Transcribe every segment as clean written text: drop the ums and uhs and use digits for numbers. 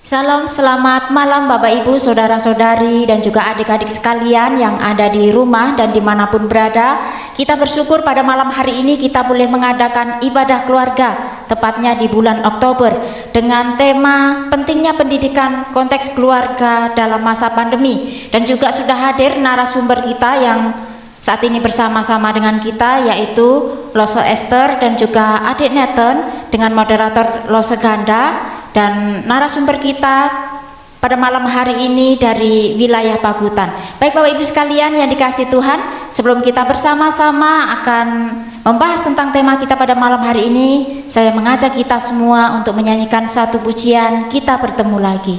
Salam, selamat malam Bapak Ibu, Saudara-saudari dan juga adik-adik sekalian yang ada di rumah dan dimanapun berada. Kita bersyukur pada malam hari ini kita boleh mengadakan ibadah keluarga, tepatnya di bulan Oktober, dengan tema pentingnya pendidikan konteks keluarga dalam masa pandemi. Dan juga sudah hadir narasumber kita yang saat ini bersama-sama dengan kita, yaitu Lose Esther dan juga adik Nathan dengan moderator Lose Ganda. Dan narasumber kita pada malam hari ini dari wilayah Pagutan. Baik Bapak Ibu sekalian yang dikasihi Tuhan, sebelum kita bersama-sama akan membahas tentang tema kita pada malam hari ini, saya mengajak kita semua untuk menyanyikan satu pujian, Kita Bertemu Lagi.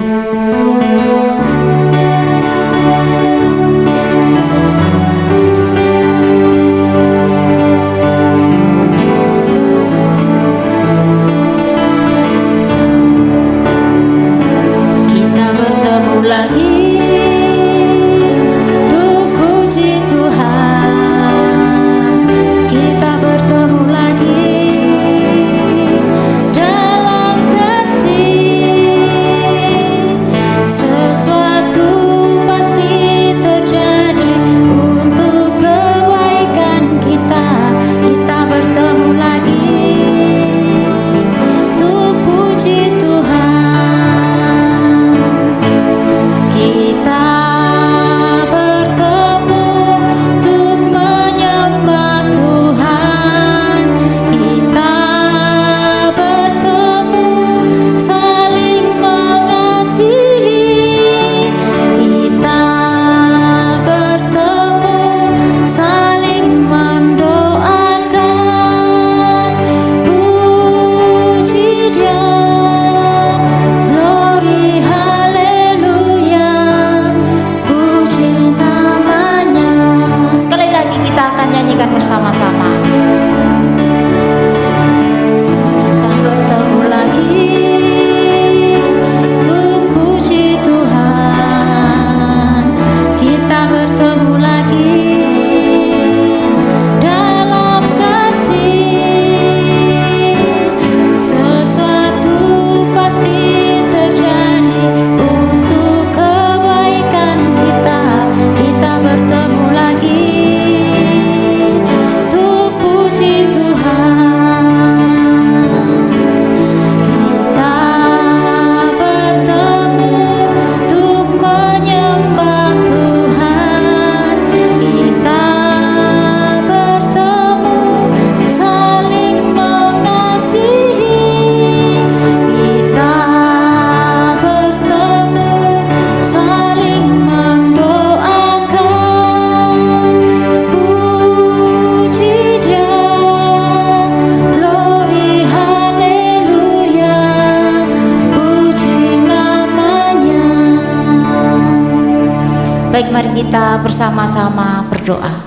Mari kita bersama-sama berdoa.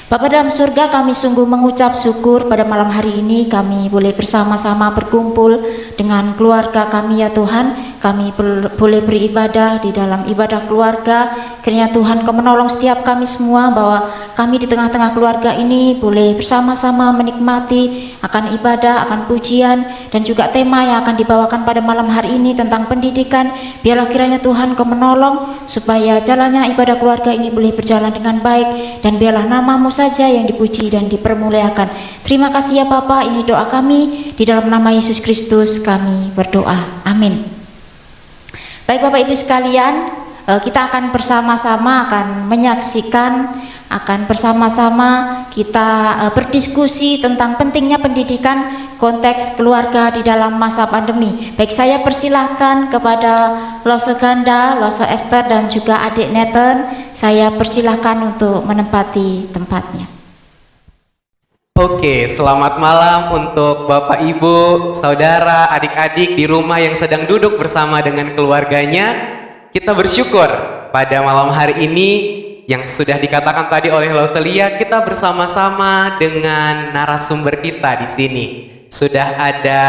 Bapa dalam surga, kami sungguh mengucap syukur pada malam hari ini kami boleh bersama-sama berkumpul dengan keluarga kami ya Tuhan. Kami boleh beribadah di dalam ibadah keluarga. Kiranya Tuhan Kau menolong setiap kami semua bahwa kami di tengah-tengah keluarga ini boleh bersama-sama menikmati akan ibadah, akan pujian, dan juga tema yang akan dibawakan pada malam hari ini tentang pendidikan. Biarlah kiranya Tuhan Kau menolong supaya jalannya ibadah keluarga ini boleh berjalan dengan baik, dan biarlah nama-Mu saja yang dipuji dan dipermuliakan. Terima kasih ya Bapa, ini doa kami di dalam nama Yesus Kristus kami berdoa. Amin. Baik Bapak Ibu sekalian, kita akan bersama-sama akan menyaksikan, akan bersama-sama kita berdiskusi tentang pentingnya pendidikan konteks keluarga di dalam masa pandemi. Baik, saya persilahkan kepada Lose Ganda, Lose Esther dan juga adik Nathan, saya persilahkan untuk menempati tempatnya. Oke, selamat malam untuk Bapak Ibu, Saudara, adik-adik di rumah yang sedang duduk bersama dengan keluarganya. Kita bersyukur pada malam hari ini yang sudah dikatakan tadi oleh Laustelia, kita bersama-sama dengan narasumber kita di sini. Sudah ada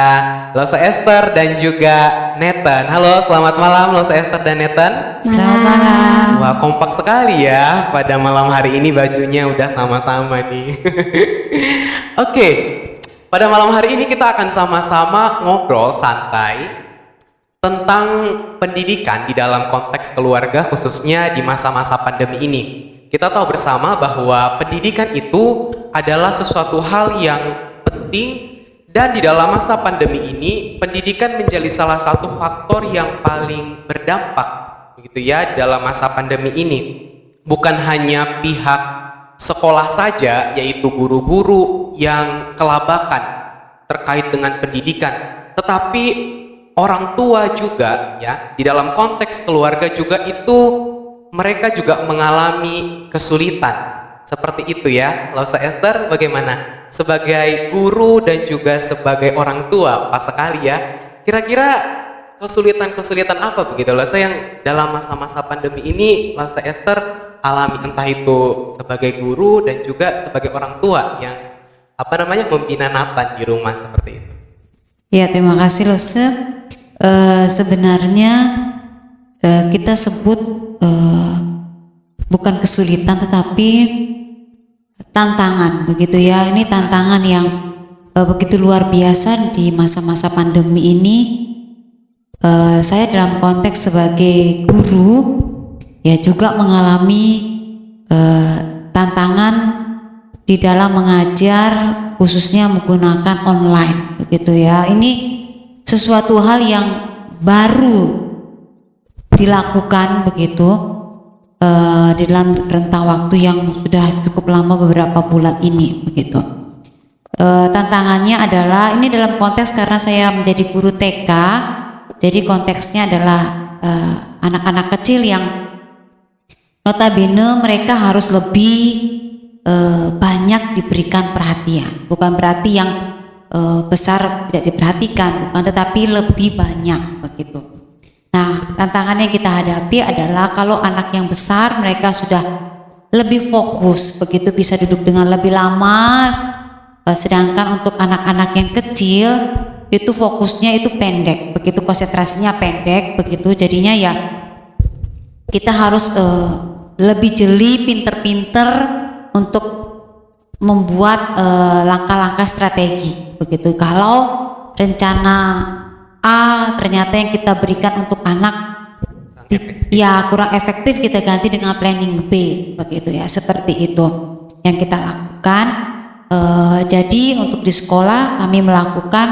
Lose Esther dan juga Nathan. Halo, selamat malam Lose Esther dan Nathan. Selamat malam. Wah, kompak sekali ya pada malam hari ini, bajunya udah sama-sama nih. Oke, pada malam hari ini kita akan sama-sama ngobrol santai tentang pendidikan di dalam konteks keluarga khususnya di masa-masa pandemi ini. Kita tahu bersama bahwa pendidikan itu adalah sesuatu hal yang penting dan di dalam masa pandemi ini pendidikan menjadi salah satu faktor yang paling berdampak begitu ya dalam masa pandemi ini. Bukan hanya pihak sekolah saja yaitu guru-guru yang kelabakan terkait dengan pendidikan, tetapi orang tua juga ya di dalam konteks keluarga juga itu mereka juga mengalami kesulitan seperti itu ya. Lausa Esther bagaimana sebagai guru dan juga sebagai orang tua pas sekali ya, kira-kira kesulitan-kesulitan apa begitu Lausa yang dalam masa-masa pandemi ini Lausa Esther alami, entah itu sebagai guru dan juga sebagai orang tua yang membina Nathan di rumah seperti itu. Ya, terima kasih Lose. Sebenarnya kita sebut bukan kesulitan tetapi tantangan begitu ya. Ini tantangan yang begitu luar biasa di masa-masa pandemi ini. Saya dalam konteks sebagai guru ya juga mengalami tantangan di dalam mengajar khususnya menggunakan online begitu ya. Ini sesuatu hal yang baru dilakukan begitu di dalam rentang waktu yang sudah cukup lama, beberapa bulan ini begitu. Tantangannya adalah ini dalam konteks karena saya menjadi guru TK, jadi konteksnya adalah anak-anak kecil yang notabene mereka harus lebih banyak diberikan perhatian. Bukan berarti yang besar tidak diperhatikan, bukan, tetapi lebih banyak begitu. Nah, tantangan yang kita hadapi adalah kalau anak yang besar mereka sudah lebih fokus begitu, bisa duduk dengan lebih lama, sedangkan untuk anak-anak yang kecil itu fokusnya itu pendek begitu, konsentrasinya pendek begitu. Jadinya ya kita harus lebih jeli, pinter-pinter untuk membuat langkah-langkah strategi begitu. Kalau rencana A ternyata yang kita berikan untuk anak ya kurang efektif, kita ganti dengan planning B begitu ya, seperti itu yang kita lakukan. Jadi untuk di sekolah kami melakukan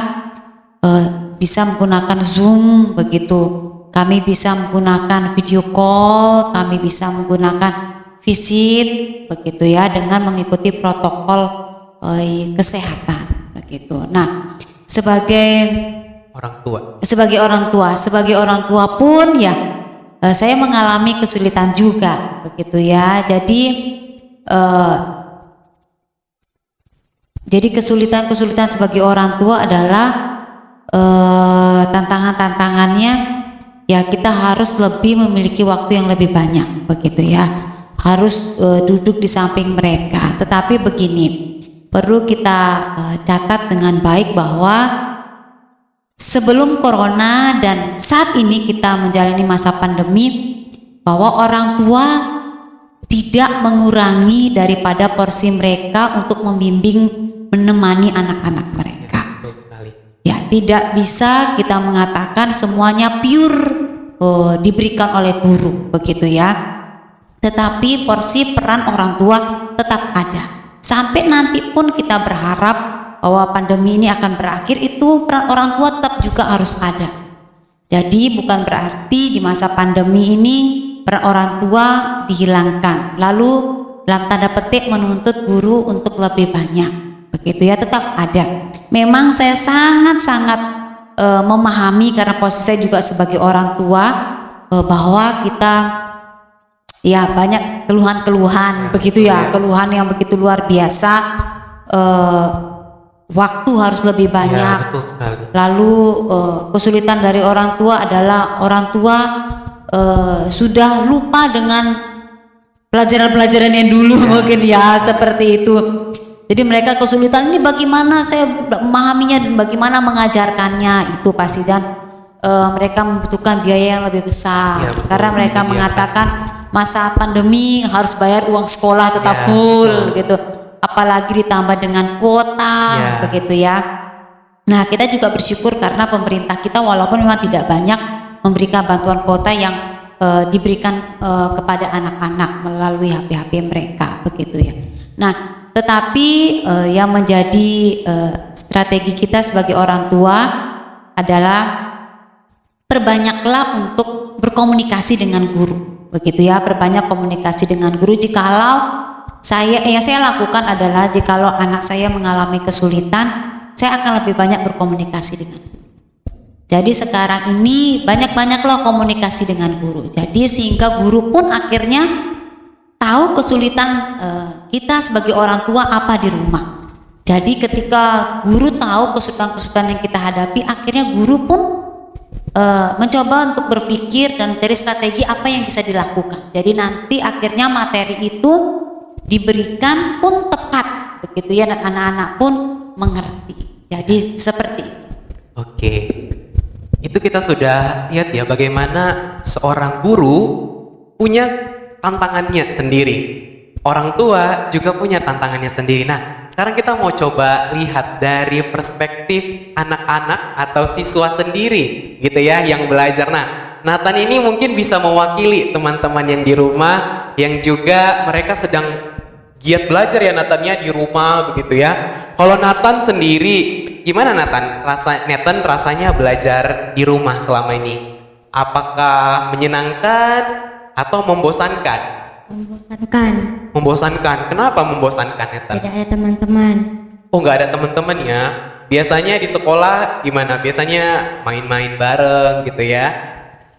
bisa menggunakan Zoom begitu, kami bisa menggunakan video call, kami bisa menggunakan visit begitu ya, dengan mengikuti protokol kesehatan begitu. Nah, sebagai orang tua pun ya saya mengalami kesulitan juga begitu ya. Jadi kesulitan sebagai orang tua adalah tantangannya ya kita harus lebih memiliki waktu yang lebih banyak begitu ya, harus duduk di samping mereka. Tetapi begini, perlu kita catat dengan baik bahwa sebelum corona dan saat ini kita menjalani masa pandemi, bahwa orang tua tidak mengurangi daripada porsi mereka untuk membimbing, menemani anak-anak mereka. Ya, tidak bisa kita mengatakan semuanya pure diberikan oleh guru begitu ya. Tetapi porsi peran orang tua tetap ada. Sampai nanti pun kita berharap bahwa pandemi ini akan berakhir, itu peran orang tua tetap juga harus ada. Jadi bukan berarti di masa pandemi ini peran orang tua dihilangkan, lalu dalam tanda petik menuntut guru untuk lebih banyak begitu ya, tetap ada. Memang saya sangat-sangat memahami karena posisi saya juga sebagai orang tua bahwa kita ya banyak keluhan-keluhan begitu ya, keluhan yang begitu luar biasa. Waktu harus lebih banyak. Ya, betul sekali. Lalu kesulitan dari orang tua adalah orang tua sudah lupa dengan pelajaran-pelajaran yang dulu mungkin ya, seperti itu. Jadi mereka kesulitan ini bagaimana saya memahaminya dan bagaimana mengajarkannya itu pasti, dan mereka membutuhkan biaya yang lebih besar ya, karena mereka mengatakan masa pandemi harus bayar uang sekolah tetap full gitu, apalagi ditambah dengan kuota begitu ya. Nah, kita juga bersyukur karena pemerintah kita walaupun memang tidak banyak memberikan bantuan kuota yang diberikan kepada anak-anak melalui HP-HP mereka begitu ya. Nah, tetapi yang menjadi strategi kita sebagai orang tua adalah perbanyaklah untuk berkomunikasi dengan guru begitu ya, perbanyak komunikasi dengan guru. Jikalau yang saya lakukan adalah jikalau anak saya mengalami kesulitan, saya akan lebih banyak berkomunikasi dengan guru. Jadi sekarang ini banyak-banyaklah komunikasi dengan guru. Jadi sehingga guru pun akhirnya tahu kesulitan kita sebagai orang tua apa di rumah. Jadi ketika guru tahu kesulitan-kesulitan yang kita hadapi, akhirnya guru pun mencoba untuk berpikir dan mencari strategi apa yang bisa dilakukan. Jadi nanti akhirnya materi itu diberikan pun tepat begitu ya, dan anak-anak pun mengerti. Jadi seperti itu. Oke. Itu kita sudah lihat ya bagaimana seorang guru punya tantangannya sendiri. Orang tua juga punya tantangannya sendiri. Nah, sekarang kita mau coba lihat dari perspektif anak-anak atau siswa sendiri gitu ya yang belajar. Nah, Nathan ini mungkin bisa mewakili teman-teman yang di rumah yang juga mereka sedang giat belajar ya Nathan-nya di rumah begitu ya. Kalau Nathan sendiri gimana Nathan? Nathan rasanya belajar di rumah selama ini? Apakah menyenangkan atau membosankan? Membosankan. Membosankan. Kenapa membosankan Nathan? Tidak ada teman-teman. Oh, nggak ada teman-teman ya? Biasanya di sekolah gimana? Biasanya main-main bareng gitu ya.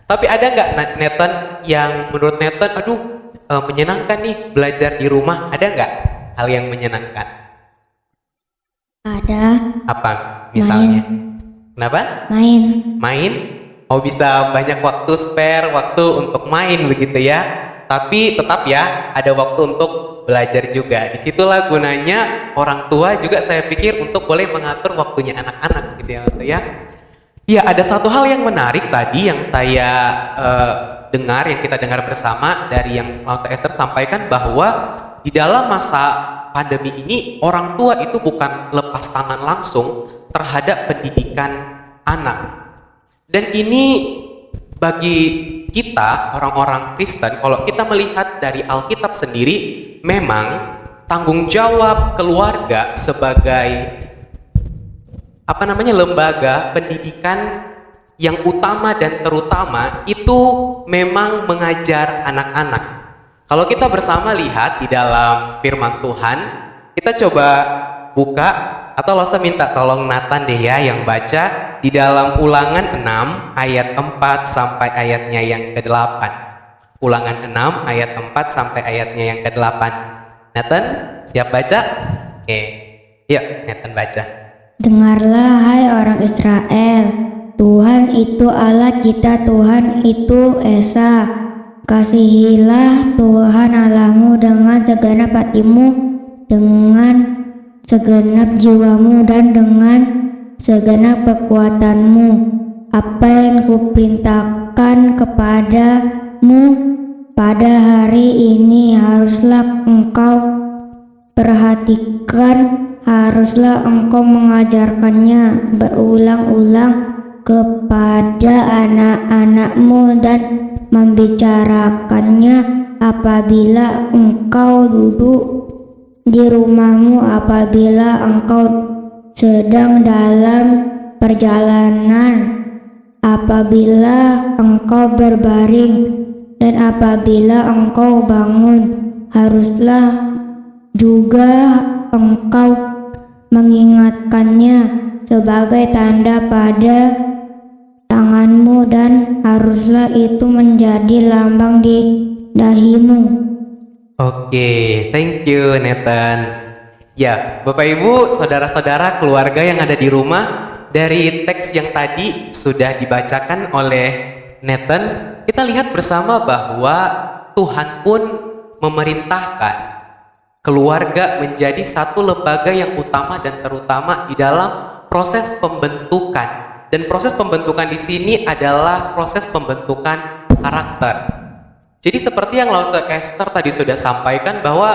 Tapi ada nggak Nathan yang menurut Nathan, aduh menyenangkan nih belajar di rumah? Ada nggak hal yang menyenangkan? Ada. Apa misalnya? Main. Kenapa? Main. Main? Oh, bisa banyak waktu spare, waktu untuk main begitu ya. Tapi tetap ya ada waktu untuk belajar juga. Disitulah gunanya orang tua juga saya pikir untuk boleh mengatur waktunya anak-anak gitu ya Ustaz ya. Ya, ada satu hal yang menarik tadi yang saya dengar, yang kita dengar bersama dari yang Lausa Esther sampaikan, bahwa di dalam masa pandemi ini orang tua itu bukan lepas tangan langsung terhadap pendidikan anak. Dan ini bagi kita orang-orang Kristen, kalau kita melihat dari Alkitab sendiri, memang tanggung jawab keluarga sebagai lembaga pendidikan yang utama dan terutama itu memang mengajar anak-anak. Kalau kita bersama lihat di dalam firman Tuhan, kita coba buka, atau Losa minta tolong Nathan deh ya yang baca di dalam Ulangan 6 ayat 4 sampai ayatnya yang ke-8. Ulangan 6 ayat 4 sampai ayatnya yang ke-8. Nathan, siap baca? Oke. Yuk, Nathan baca. Dengarlah hai orang Israel, Tuhan itu Allah kita, Tuhan itu Esa. Kasihilah Tuhan Allahmu dengan segenap hatimu, dengan segenap jiwamu, dan dengan segenap kekuatanmu. Apa yang kuperintahkan kepadamu pada hari ini haruslah engkau perhatikan, haruslah engkau mengajarkannya berulang-ulang kepada anak-anakmu dan membicarakannya apabila engkau duduk di rumahmu, apabila engkau sedang dalam perjalanan, apabila engkau berbaring, dan apabila engkau bangun. Haruslah juga engkau mengingatkannya sebagai tanda pada tanganmu, dan haruslah itu menjadi lambang di dahimu. Oke, thank you Nathan. Ya, Bapak Ibu, saudara-saudara, keluarga yang ada di rumah, dari teks yang tadi sudah dibacakan oleh Nathan, kita lihat bersama bahwa Tuhan pun memerintahkan keluarga menjadi satu lembaga yang utama dan terutama di dalam proses pembentukan. Dan proses pembentukan di sini adalah proses pembentukan karakter. Jadi seperti yang Lausa Esther tadi sudah sampaikan, bahwa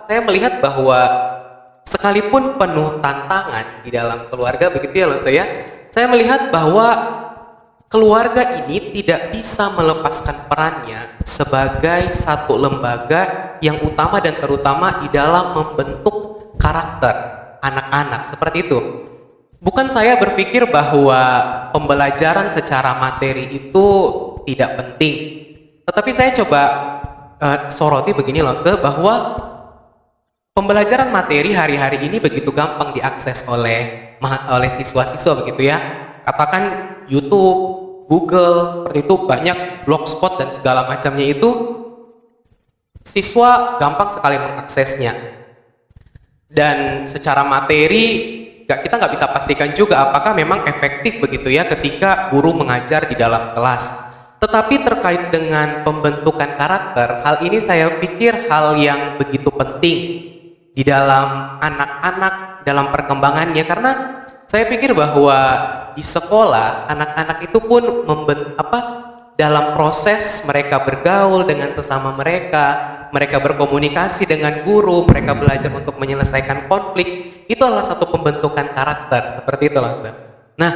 saya melihat bahwa sekalipun penuh tantangan di dalam keluarga begitu ya Lausa ya, saya melihat bahwa keluarga ini tidak bisa melepaskan perannya sebagai satu lembaga yang utama dan terutama di dalam membentuk karakter anak-anak, seperti itu. Bukan saya berpikir bahwa pembelajaran secara materi itu tidak penting, tetapi saya coba soroti begini loh, bahwa pembelajaran materi hari-hari ini begitu gampang diakses oleh siswa-siswa begitu ya. Katakan YouTube, Google, seperti itu, banyak blogspot dan segala macamnya itu, siswa gampang sekali mengaksesnya. Dan secara materi, kita nggak bisa pastikan juga apakah memang efektif begitu ya ketika guru mengajar di dalam kelas. Tetapi terkait dengan pembentukan karakter, hal ini saya pikir hal yang begitu penting di dalam anak-anak, dalam perkembangannya, karena saya pikir bahwa di sekolah anak-anak itu pun dalam proses mereka bergaul dengan sesama mereka berkomunikasi dengan guru, mereka belajar untuk menyelesaikan konflik, itu adalah satu pembentukan karakter, seperti itu loh. Nah,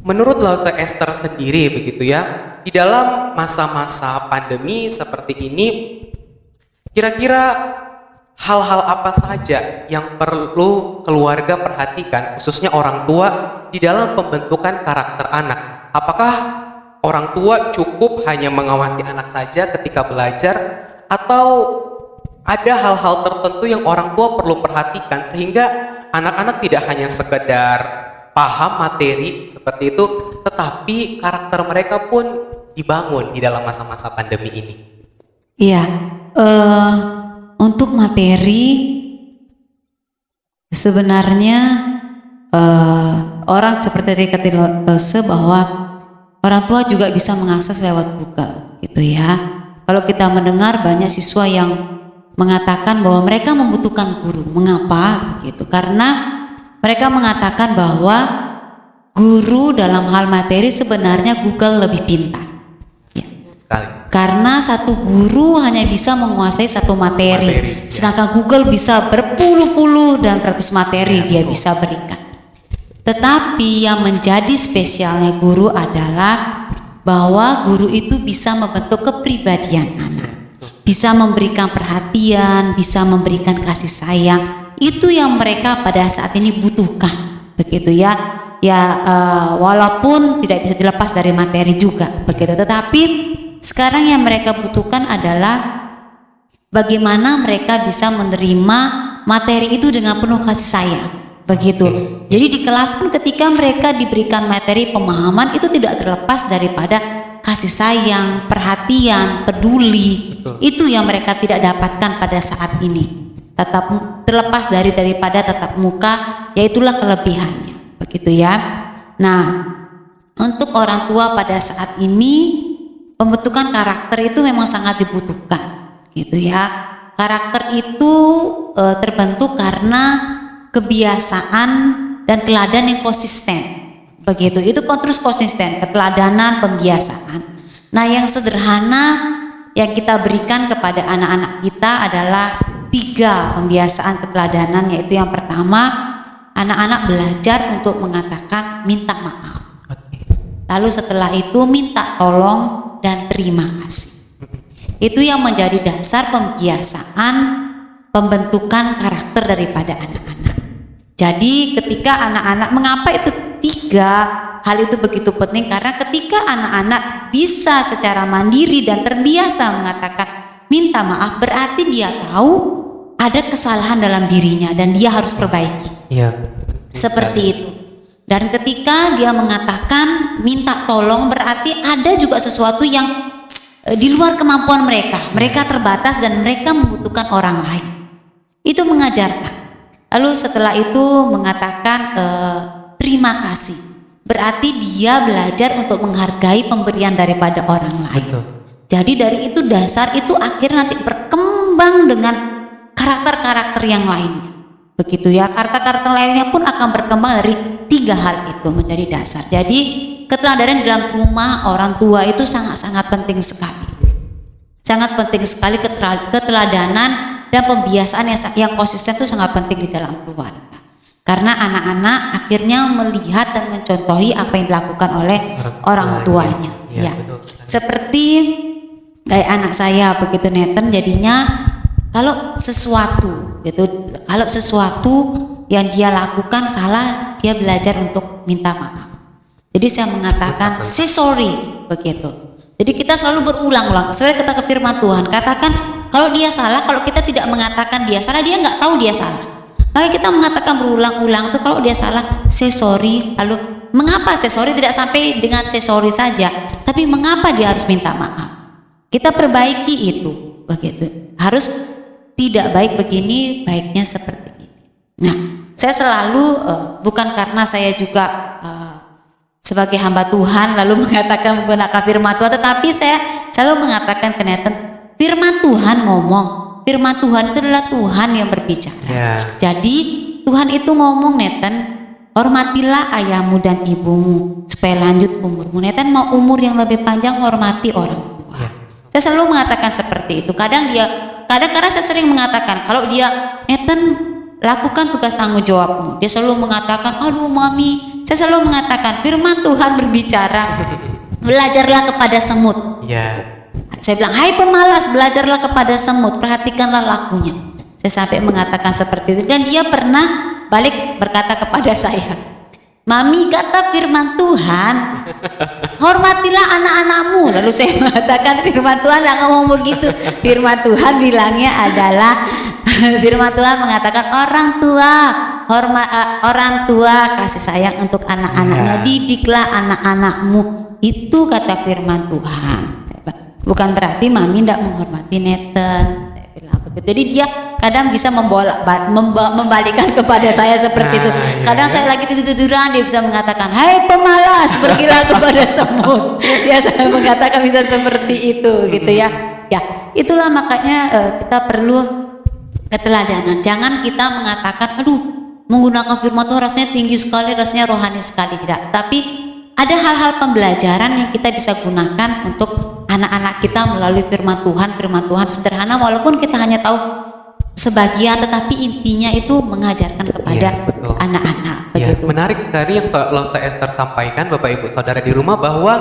menurut Lause Esther sendiri begitu ya, di dalam masa-masa pandemi seperti ini, kira-kira hal-hal apa saja yang perlu keluarga perhatikan, khususnya orang tua, di dalam pembentukan karakter anak? Apakah orang tua cukup hanya mengawasi anak saja ketika belajar, atau ada hal-hal tertentu yang orang tua perlu perhatikan sehingga anak-anak tidak hanya sekedar paham materi seperti itu, tetapi karakter mereka pun dibangun di dalam masa-masa pandemi ini? Iya, untuk materi sebenarnya orang seperti tadi kata Lause bahwa orang tua juga bisa mengakses lewat Google gitu ya. Kalau kita mendengar banyak siswa yang mengatakan bahwa mereka membutuhkan guru. Mengapa begitu? Karena mereka mengatakan bahwa guru dalam hal materi sebenarnya Google lebih pintar. Ya. Karena satu guru hanya bisa menguasai satu materi. Sedangkan Google bisa berpuluh-puluh dan beratus materi dia bisa berikan. Tetapi yang menjadi spesialnya guru adalah bahwa guru itu bisa membentuk kepribadian anak, bisa memberikan perhatian, bisa memberikan kasih sayang. Itu yang mereka pada saat ini butuhkan, begitu ya. Walaupun tidak bisa dilepas dari materi juga, begitu. Tetapi sekarang yang mereka butuhkan adalah bagaimana mereka bisa menerima materi itu dengan penuh kasih sayang, begitu. Jadi di kelas pun ketika mereka diberikan materi pemahaman itu tidak terlepas daripada kasih sayang, perhatian, peduli. Itu yang mereka tidak dapatkan pada saat ini. Tetap terlepas daripada tatap muka, yaitulah kelebihannya, begitu ya. Nah, untuk orang tua pada saat ini pembentukan karakter itu memang sangat dibutuhkan, gitu ya. Karakter itu terbentuk karena kebiasaan dan teladan yang konsisten, begitu. Itu terus konsisten, keteladanan, pembiasaan. Nah, yang sederhana yang kita berikan kepada anak-anak kita adalah 3 pembiasaan keteladanan, yaitu yang pertama, anak-anak belajar untuk mengatakan minta maaf. Lalu setelah itu minta tolong dan terima kasih. Itu yang menjadi dasar pembiasaan pembentukan karakter daripada anak-anak. Jadi ketika anak-anak, mengapa itu 3 hal itu begitu penting? Karena ketika anak-anak bisa secara mandiri dan terbiasa mengatakan minta maaf, berarti dia tahu ada kesalahan dalam dirinya dan dia harus perbaiki. Iya. Seperti itu. Dan ketika dia mengatakan minta tolong, berarti ada juga sesuatu yang di luar kemampuan mereka. Mereka terbatas dan mereka membutuhkan orang lain. Itu mengajarkan. Lalu setelah itu mengatakan terima kasih. Berarti dia belajar untuk menghargai pemberian daripada orang lain. Betul. Jadi dari itu dasar itu akhirnya nanti berkembang dengan karakter-karakter yang lainnya. Begitu ya, karakter-karakter lainnya pun akan berkembang dari 3 hal itu menjadi dasar. Jadi keteladanan dalam rumah orang tua itu sangat-sangat penting sekali. Sangat penting sekali keteladanan dan pembiasaan yang konsisten itu sangat penting di dalam keluarga. Karena anak-anak akhirnya melihat dan mencontohi apa yang dilakukan oleh orang tuanya. Iya, Ya. betul. Seperti kayak anak saya begitu Nathan, jadinya kalau sesuatu yang dia lakukan salah, dia belajar untuk minta maaf. Jadi saya mengatakan say sorry begitu. Jadi kita selalu berulang-ulang. Sebenarnya kita ke firman Tuhan katakan kalau dia salah, kalau kita tidak mengatakan dia salah, dia nggak tahu dia salah. Maka kita mengatakan berulang-ulang tuh kalau dia salah, say sorry. Lalu mengapa say sorry, tidak sampai dengan say sorry saja, tapi mengapa dia harus minta maaf? Kita perbaiki itu begitu. Harus tidak baik begini, baiknya seperti ini. Nah, saya selalu bukan karena saya juga sebagai hamba Tuhan lalu mengatakan menggunakan firman Tuhan, tetapi saya selalu mengatakan ke Nathan, firman Tuhan ngomong, firman Tuhan itu adalah Tuhan yang berbicara. Ya. Jadi Tuhan itu ngomong, Nathan, hormatilah ayahmu dan ibumu supaya lanjut umurmu. Nathan mau umur yang lebih panjang, hormati orang tua. Ya. Saya selalu mengatakan seperti itu. Kadang karena saya sering mengatakan kalau dia, Nathan, lakukan tugas tanggung jawabmu. Dia selalu mengatakan, aduh mami. Saya selalu mengatakan firman Tuhan berbicara, belajarlah kepada semut. Iya. Saya bilang, hai pemalas, belajarlah kepada semut, perhatikanlah lakunya. Saya sampai mengatakan seperti itu, dan dia pernah balik berkata kepada saya, mami, kata firman Tuhan, hormatilah anak-anakmu. Lalu saya mengatakan firman Tuhan nggak ngomong begitu. Firman Tuhan bilangnya adalah firman Tuhan mengatakan orang tua kasih sayang untuk anak-anaknya, didiklah anak-anakmu. Itu kata firman Tuhan. Bukan berarti mami tidak menghormati Nathan. Saya bilang begitu. Jadi dia kadang bisa membalikan kepada saya seperti itu. Kadang saya lagi tidur-tiduran, dia bisa mengatakan, hai pemalas, pergilah kepada semut. Dia saya mengatakan bisa seperti itu gitu ya. Ya, itulah makanya kita perlu keteladanan. Jangan kita mengatakan, aduh, menggunakan firman Tuhan rasanya tinggi sekali, rasanya rohani sekali. Tidak, tapi ada hal-hal pembelajaran yang kita bisa gunakan untuk anak-anak kita melalui firman Tuhan sederhana, walaupun kita hanya tahu sebagian, tetapi intinya itu mengajarkan kepada anak-anak. Ya, begitu. menarik sekali yang Losa Esther sampaikan, Bapak Ibu Saudara di rumah, bahwa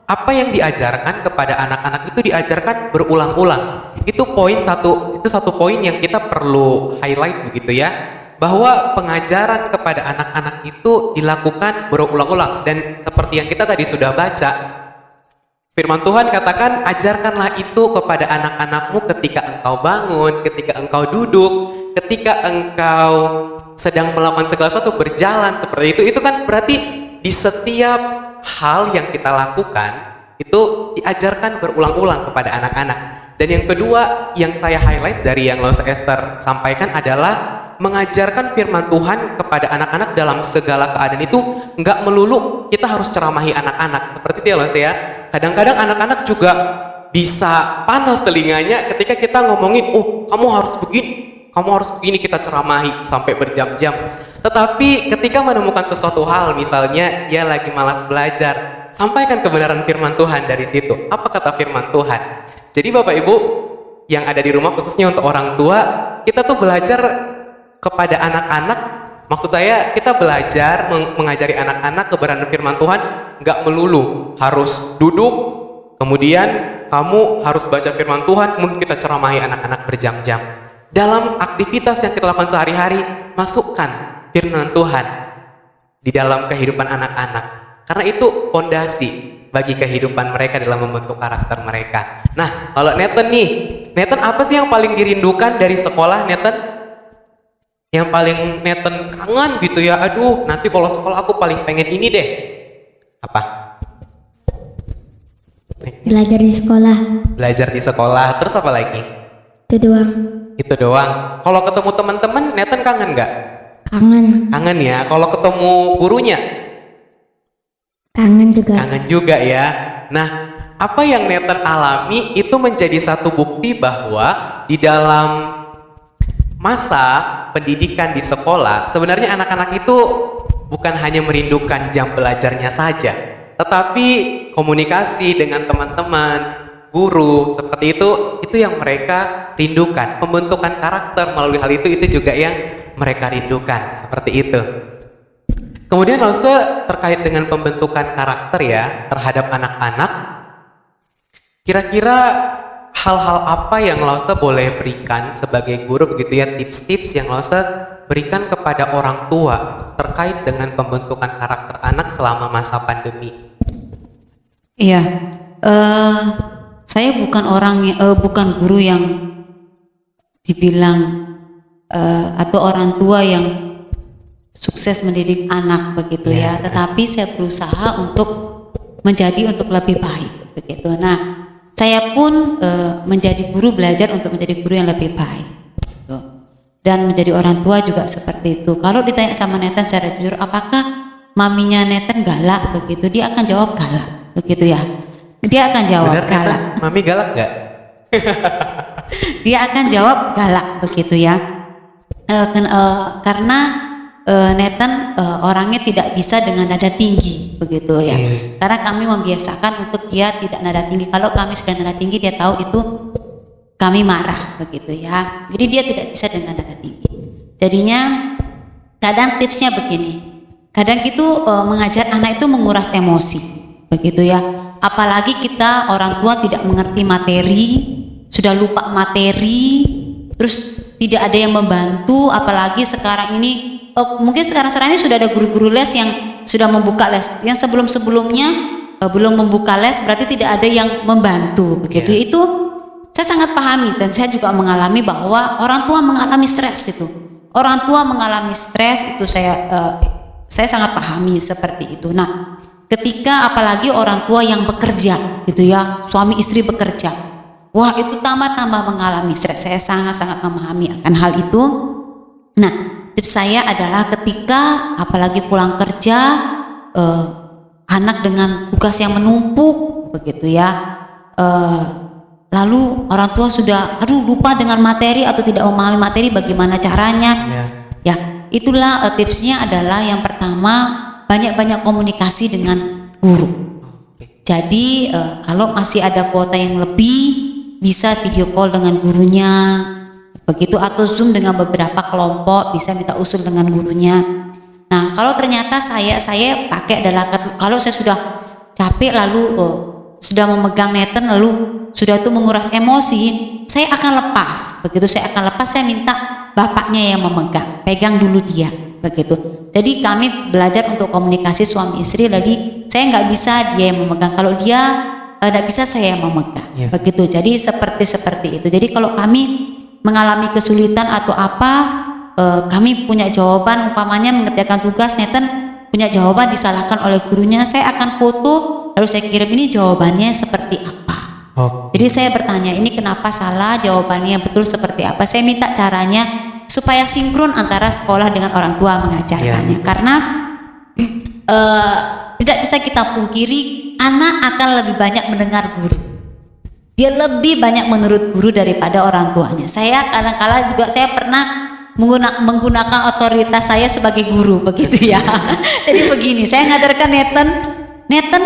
apa yang diajarkan kepada anak-anak itu diajarkan berulang-ulang. Itu satu poin yang kita perlu highlight begitu ya, bahwa pengajaran kepada anak-anak itu dilakukan berulang-ulang. Dan seperti yang kita tadi sudah baca, firman Tuhan katakan, ajarkanlah itu kepada anak-anakmu ketika engkau bangun, ketika engkau duduk, ketika engkau sedang melakukan segala sesuatu, berjalan seperti itu. Itu kan berarti di setiap hal yang kita lakukan itu diajarkan berulang-ulang kepada anak-anak. Dan yang kedua yang saya highlight dari yang Losa Esther sampaikan adalah mengajarkan firman Tuhan kepada anak-anak dalam segala keadaan itu nggak melulu kita harus ceramahi anak-anak seperti itu ya Losa ya. Kadang-kadang anak-anak juga bisa panas telinganya ketika kita ngomongin, oh kamu harus begini, kita ceramahi sampai berjam-jam. Tetapi ketika menemukan sesuatu hal, misalnya dia lagi malas belajar, sampaikan kebenaran firman Tuhan dari situ. Apa kata firman Tuhan? Jadi Bapak Ibu yang ada di rumah, khususnya untuk orang tua, kita tuh belajar kepada anak-anak. Maksud saya kita belajar mengajari anak-anak kebenaran firman Tuhan nggak melulu harus duduk, kemudian kamu harus baca firman Tuhan, kemudian kita ceramahi anak-anak berjam-jam. Dalam aktivitas yang kita lakukan sehari-hari, masukkan firman Tuhan di dalam kehidupan anak-anak, karena itu fondasi bagi kehidupan mereka dalam membentuk karakter mereka. Nah, kalau Nathan nih, Nathan apa sih yang paling dirindukan dari sekolah, Nathan? Yang paling Nathan kangen gitu ya, aduh nanti kalau sekolah aku paling pengen ini deh. Apa? Belajar di sekolah. Belajar di sekolah, terus apa lagi? Itu doang. Itu doang. Kalau ketemu teman-teman, Nathan kangen nggak? Kangen. Kangen ya. Kalau ketemu gurunya? Kangen juga. Kangen juga ya. Nah, apa yang Nathan alami itu menjadi satu bukti bahwa di dalam masa pendidikan di sekolah, sebenarnya anak-anak itu bukan hanya merindukan jam belajarnya saja, tetapi komunikasi dengan teman-teman, guru, seperti itu yang mereka rindukan. Pembentukan karakter melalui hal itu juga yang mereka rindukan, seperti itu. Kemudian Ustaz, terkait dengan pembentukan karakter ya terhadap anak-anak, kira-kira hal-hal apa yang Ustaz boleh berikan sebagai guru begitu ya, tips-tips yang Ustaz berikan kepada orang tua terkait dengan pembentukan karakter anak selama masa pandemi? Iya, saya bukan guru yang dibilang atau orang tua yang sukses mendidik anak begitu ya, tetapi saya berusaha untuk lebih baik begitu. Nah, saya pun menjadi guru, belajar untuk menjadi guru yang lebih baik gitu. Dan menjadi orang tua juga seperti itu. Kalau ditanya sama Nathan secara jujur, apakah maminya Nathan galak begitu, dia akan jawab galak begitu ya. Dia akan jawab Benar, galak. Nathan? Mami galak nggak? Dia akan jawab galak begitu ya. Karena Nathan orangnya tidak bisa dengan nada tinggi begitu ya. Karena kami membiasakan untuk dia tidak nada tinggi. Kalau kami sedang nada tinggi, dia tahu itu kami marah begitu ya. Jadi dia tidak bisa dengan nada tinggi. Jadinya kadang tipsnya begini. Kadang itu mengajar anak itu menguras emosi begitu ya. Apalagi kita orang tua tidak mengerti materi, sudah lupa materi, terus tidak ada yang membantu. Apalagi sekarang ini mungkin sekarang ini sudah ada guru-guru les yang sudah membuka les. Yang sebelum-sebelumnya belum membuka les, berarti tidak ada yang membantu begitu. Itu saya sangat pahami, dan saya juga mengalami bahwa orang tua mengalami stres itu. Orang tua mengalami stres itu saya sangat pahami seperti itu. Nah, ketika apalagi orang tua yang bekerja gitu ya, suami istri bekerja, wah itu tambah mengalami stres. Saya sangat memahami akan hal itu. Nah, tips saya adalah ketika apalagi pulang kerja, anak dengan tugas yang menumpuk begitu ya, lalu orang tua sudah lupa dengan materi atau tidak memahami materi, bagaimana caranya? Ya, itulah tipsnya adalah yang pertama, banyak-banyak komunikasi dengan guru. Jadi kalau masih ada kuota yang lebih, bisa video call dengan gurunya begitu, atau zoom dengan beberapa kelompok, bisa minta usul dengan gurunya. Nah, kalau ternyata saya pakai adalah kalau saya sudah capek lalu sudah memegang Nathan lalu sudah itu menguras emosi, saya akan lepas. Begitu saya akan lepas, saya minta bapaknya yang memegang, pegang dulu dia begitu. Jadi kami belajar untuk komunikasi suami istri. Jadi saya nggak bisa dia yang memegang, kalau dia nggak bisa saya yang memegang begitu. Jadi seperti itu. Jadi kalau kami mengalami kesulitan atau apa, kami punya jawaban, umpamanya mengerjakan tugas, Nathan punya jawaban disalahkan oleh gurunya, saya akan foto lalu saya kirim, ini jawabannya seperti apa. Jadi saya bertanya, ini kenapa salah, jawabannya betul seperti apa. Saya minta caranya supaya sinkron antara sekolah dengan orang tua mengajarkannya. Karena tidak bisa kita pungkiri, anak akan lebih banyak mendengar guru. Dia lebih banyak menurut guru daripada orang tuanya. Saya kadang-kala juga saya pernah menggunakan otoritas saya sebagai guru begitu ya. Jadi begini, saya ngajarkan Nathan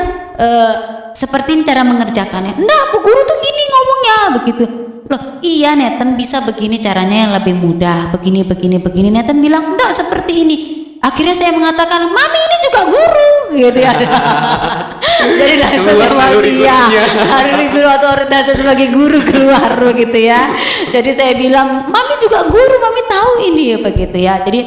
seperti ini cara mengerjakannya. Enggak, Bu Guru tuh gini ngomongnya begitu. Loh, iya Nathan bisa begini caranya yang lebih mudah, begini. Nathan bilang enggak seperti ini. Akhirnya saya mengatakan, Mami ini juga guru gitu ya. Jadi langsung hari guru otoritasnya sebagai guru keluar gitu ya. Jadi saya bilang, Mami juga guru, Mami tahu ini ya begitu ya. Jadi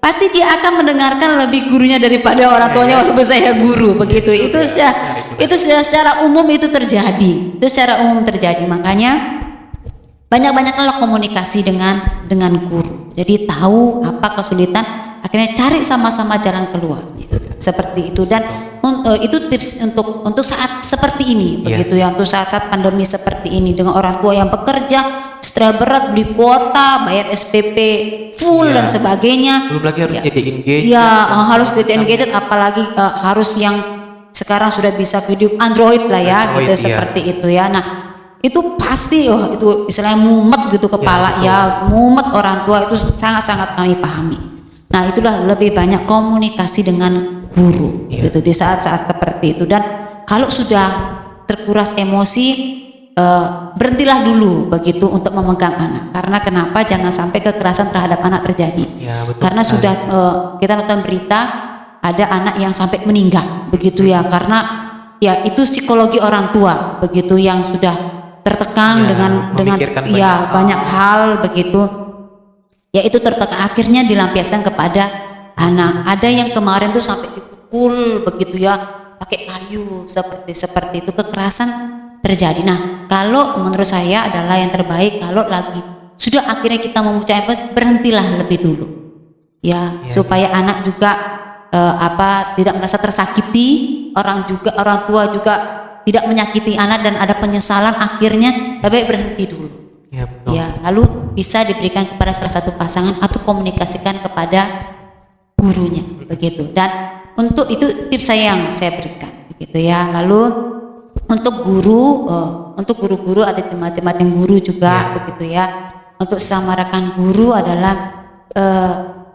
pasti dia akan mendengarkan lebih gurunya daripada orang tuanya waktu saya guru begitu. Itu secara umum itu terjadi. Itu secara umum terjadi. Makanya banyak-banyaklah komunikasi dengan guru. Jadi tahu apa kesulitan, akhirnya cari sama-sama jalan keluarnya. Seperti itu. Dan itu tips untuk saat seperti ini begitu ya. Untuk saat-saat pandemi seperti ini, dengan orang tua yang bekerja stres berat, beli kuota, bayar SPP full dan sebagainya. Belum lagi harus nyediain gadget. Ya, harus nyediain gadget, apalagi harus yang sekarang sudah bisa video Android lah ya, Android, gitu seperti itu ya. Nah, itu pasti itu istilahnya mumet gitu kepala ya, mumet orang tua itu sangat-sangat kami pahami. Nah, itulah lebih banyak komunikasi dengan guru gitu di saat-saat seperti itu. Dan kalau sudah terkuras emosi, berhentilah dulu begitu untuk memegang anak. Karena kenapa? Jangan sampai kekerasan terhadap anak terjadi. Ya, betul Karena sekali. sudah kita nonton berita ada anak yang sampai meninggal begitu ya, karena ya itu psikologi orang tua begitu yang sudah tertekan Ya, dengan memikirkan banyak hal begitu. Ya itu tertekan, akhirnya dilampiaskan kepada anak. Ada yang kemarin tuh sampai dipukul begitu ya, pakai kayu seperti itu, kekerasan terjadi. Nah, kalau menurut saya adalah yang terbaik kalau lagi sudah akhirnya kita memucapkan berhentilah lebih dulu. Ya, supaya anak juga tidak merasa tersakiti, orang tua juga tidak menyakiti anak dan ada penyesalan, akhirnya lebih baik berhenti dulu. Ya, betul. Ya, lalu bisa diberikan kepada salah satu pasangan atau komunikasikan kepada gurunya begitu. Dan untuk itu tips saya yang saya berikan begitu ya. Lalu untuk guru-guru ada macam-macam guru juga begitu ya. Untuk samarakan guru adalah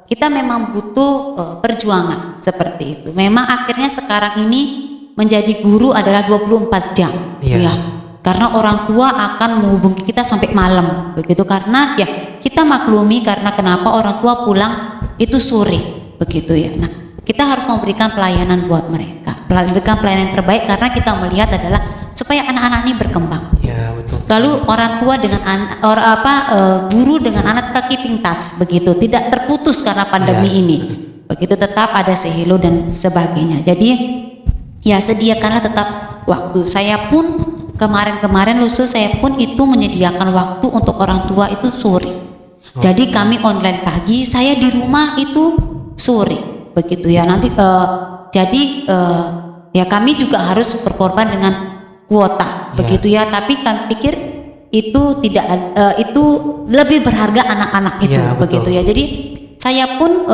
kita memang butuh perjuangan seperti itu. Memang akhirnya sekarang ini menjadi guru adalah 24 jam ya. Karena orang tua akan menghubungi kita sampai malam begitu, karena ya kita maklumi karena kenapa orang tua pulang itu sore begitu ya. Nah, kita harus memberikan pelayanan buat mereka, memberikan pelayanan yang terbaik karena kita melihat adalah supaya anak-anak ini berkembang. Ya, betul. Lalu orang tua dengan guru dengan anak tetap keeping touch begitu, tidak terputus karena pandemi ini. Begitu, tetap ada sehilo dan sebagainya. Jadi ya sediakanlah tetap waktu. Saya pun kemarin saya pun itu menyediakan waktu untuk orang tua itu sore. Jadi kami online pagi, saya di rumah itu sore begitu ya. Nanti ya kami juga harus berkorban dengan kuota begitu ya. Tapi kami pikir itu tidak itu lebih berharga anak-anak itu begitu ya. Jadi saya pun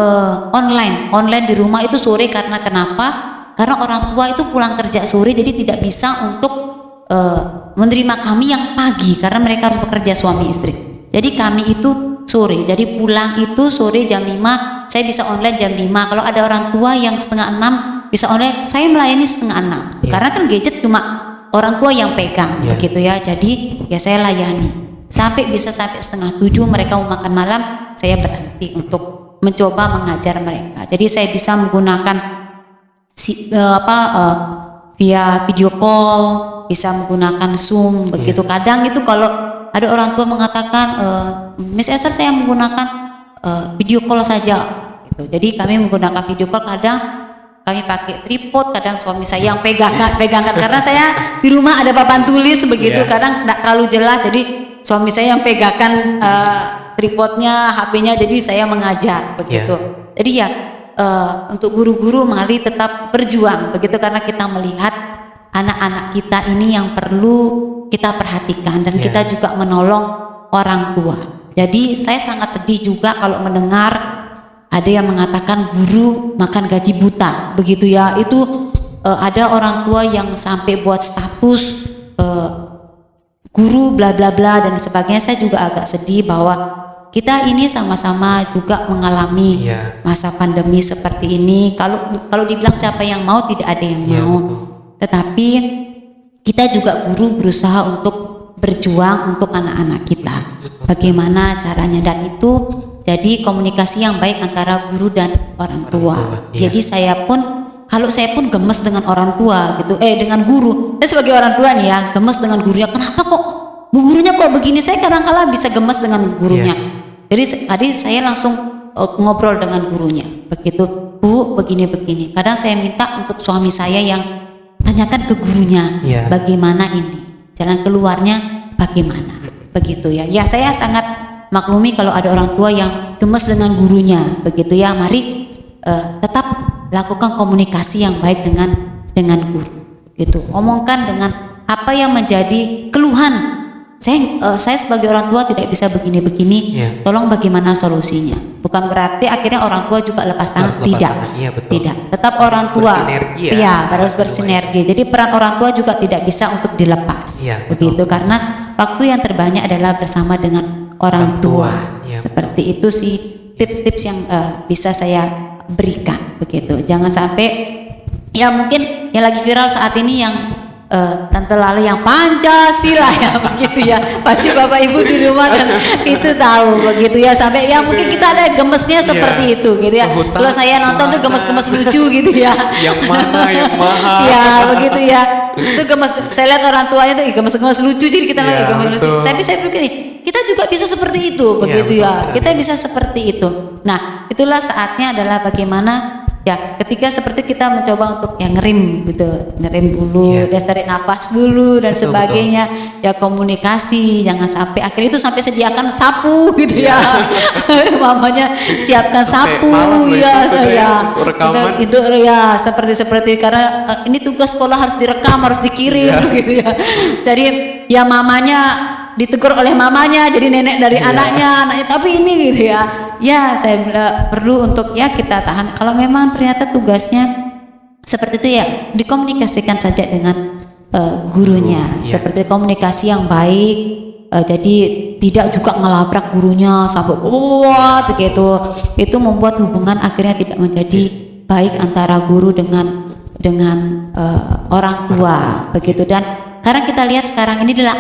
online di rumah itu sore karena kenapa? Karena orang tua itu pulang kerja sore, jadi tidak bisa untuk menerima kami yang pagi karena mereka harus bekerja suami istri. Jadi kami itu sore, jadi pulang itu sore jam 5, saya bisa online jam 5. Kalau ada orang tua yang setengah 6 bisa online, saya melayani setengah 6 karena kan gadget cuma orang tua yang pegang begitu ya. Jadi ya saya layani sampai setengah 7 mereka mau makan malam, saya berhenti untuk mencoba mengajar mereka. Jadi saya bisa menggunakan via video call, bisa menggunakan Zoom begitu. Kadang itu kalau ada orang tua mengatakan Miss Esther saya menggunakan video call saja gitu. Jadi kami menggunakan video call, kadang kami pakai tripod, kadang suami saya yang pegangan karena saya di rumah ada papan tulis begitu. Kadang tidak terlalu jelas, jadi suami saya yang pegangan tripodnya, HP-nya, jadi saya mengajar begitu. Jadi ya untuk guru-guru mari tetap berjuang begitu, karena kita melihat anak-anak kita ini yang perlu kita perhatikan dan kita juga menolong orang tua. Jadi saya sangat sedih juga kalau mendengar ada yang mengatakan guru makan gaji buta begitu ya. Itu ada orang tua yang sampai buat status guru bla bla bla dan sebagainya. Saya juga agak sedih bahwa kita ini sama-sama juga mengalami masa pandemi seperti ini. Kalau dibilang siapa yang mau, tidak ada yang mau. Tetapi kita juga guru berusaha untuk berjuang untuk anak-anak kita. Bagaimana caranya, dan itu jadi komunikasi yang baik antara guru dan orang tua. Jadi kalau saya pun gemes dengan orang tua gitu, dengan guru. Saya sebagai orang tua nih ya, gemes dengan gurunya. Kenapa kok bu gurunya kok begini? Saya kadang-kala bisa gemes dengan gurunya. Jadi tadi saya langsung ngobrol dengan gurunya. Begitu, Bu, begini-begini. Kadang saya minta untuk suami saya yang tanyakan ke gurunya, bagaimana ini, jalan keluarnya bagaimana, begitu ya. Ya saya sangat maklumi kalau ada orang tua yang gemes dengan gurunya, begitu ya. Mari tetap lakukan komunikasi yang baik dengan guru, gitu. Omongkan dengan apa yang menjadi keluhan. Saya sebagai orang tua tidak bisa begini-begini, tolong bagaimana solusinya. Bukan berarti akhirnya orang tua juga lepas tangan, tidak. Tidak, tetap orang tua harus bersinergi. Jadi peran orang tua juga tidak bisa untuk dilepas, begitu. Karena waktu yang terbanyak adalah bersama dengan orang tua. Seperti itu sih tips-tips yang bisa saya berikan, begitu. Jangan sampai ya mungkin yang lagi viral saat ini yang Tante Lale yang Pancasila ya begitu ya. Pasti Bapak Ibu di rumah dan itu tahu begitu ya, sampai ya mungkin kita ada gemesnya seperti itu gitu ya. Kalau saya nonton tuh gemes-gemes lucu gitu ya. Yang mana yang mahal? Ya begitu ya. Itu gemes. Saya lihat orang tuanya tuh gemes-gemes lucu, jadi kita lagi gemes lucu. betul. Saya pikir ini kita juga bisa seperti itu begitu ya. Kita bisa seperti itu. Nah, itulah saatnya adalah bagaimana ya ketika seperti kita mencoba untuk ya ngerem gitu, ngerem dulu, dan tarik napas dulu dan Betul, sebagainya. Ya komunikasi, jangan sampai akhirnya itu sampai sediakan sapu gitu ya. Mamanya siapkan Sampai sapu malam loh ya itu, saya. rekaman. Itu ya seperti karena ini tugas sekolah harus direkam, harus dikirim gitu ya. Jadi ya mamanya ditegur oleh mamanya, jadi nenek dari anaknya tapi ini gitu ya. Ya saya perlu untuk ya kita tahan. Kalau memang ternyata tugasnya seperti itu ya dikomunikasikan saja dengan gurunya, seperti komunikasi yang baik. Jadi tidak juga ngelabrak gurunya sampai wah gitu. Itu membuat hubungan akhirnya tidak menjadi baik antara guru dengan orang tua begitu. Dan karena kita lihat sekarang ini adalah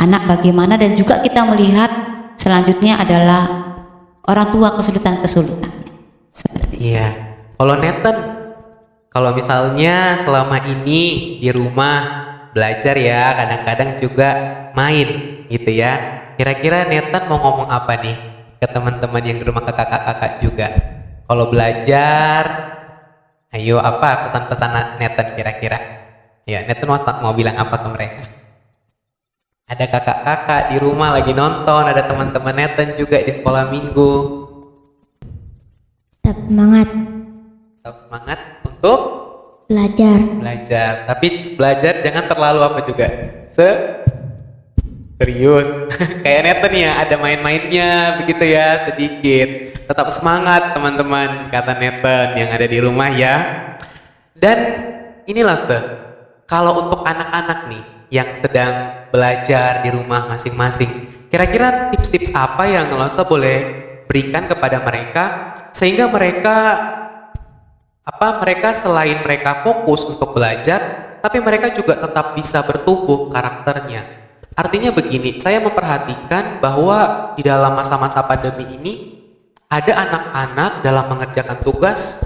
anak bagaimana, dan juga kita melihat selanjutnya adalah orang tua kesulitannya seperti itu. Iya. Kalau Nathan, kalau misalnya selama ini di rumah belajar ya, kadang-kadang juga main gitu ya. Kira-kira Nathan mau ngomong apa nih ke teman-teman yang di rumah, ke kakak-kakak juga? Kalau belajar, ayo apa pesan-pesan Nathan kira-kira? Ya, Nathan mau bilang apa ke mereka? Ada kakak-kakak di rumah lagi nonton, ada teman-teman Nathan juga di sekolah minggu. Tetap semangat Tetap semangat untuk belajar. Tapi belajar jangan terlalu apa juga. Serius. Kayak Nathan ya, ada main-mainnya begitu ya, sedikit. Tetap semangat teman-teman, kata Nathan yang ada di rumah ya. Dan inilah kalau untuk anak-anak nih yang sedang belajar di rumah masing-masing, kira-kira tips-tips apa yang Losa boleh berikan kepada mereka sehingga mereka selain mereka fokus untuk belajar, tapi mereka juga tetap bisa bertumbuh karakternya. Artinya begini, saya memperhatikan bahwa di dalam masa-masa pandemi ini ada anak-anak dalam mengerjakan tugas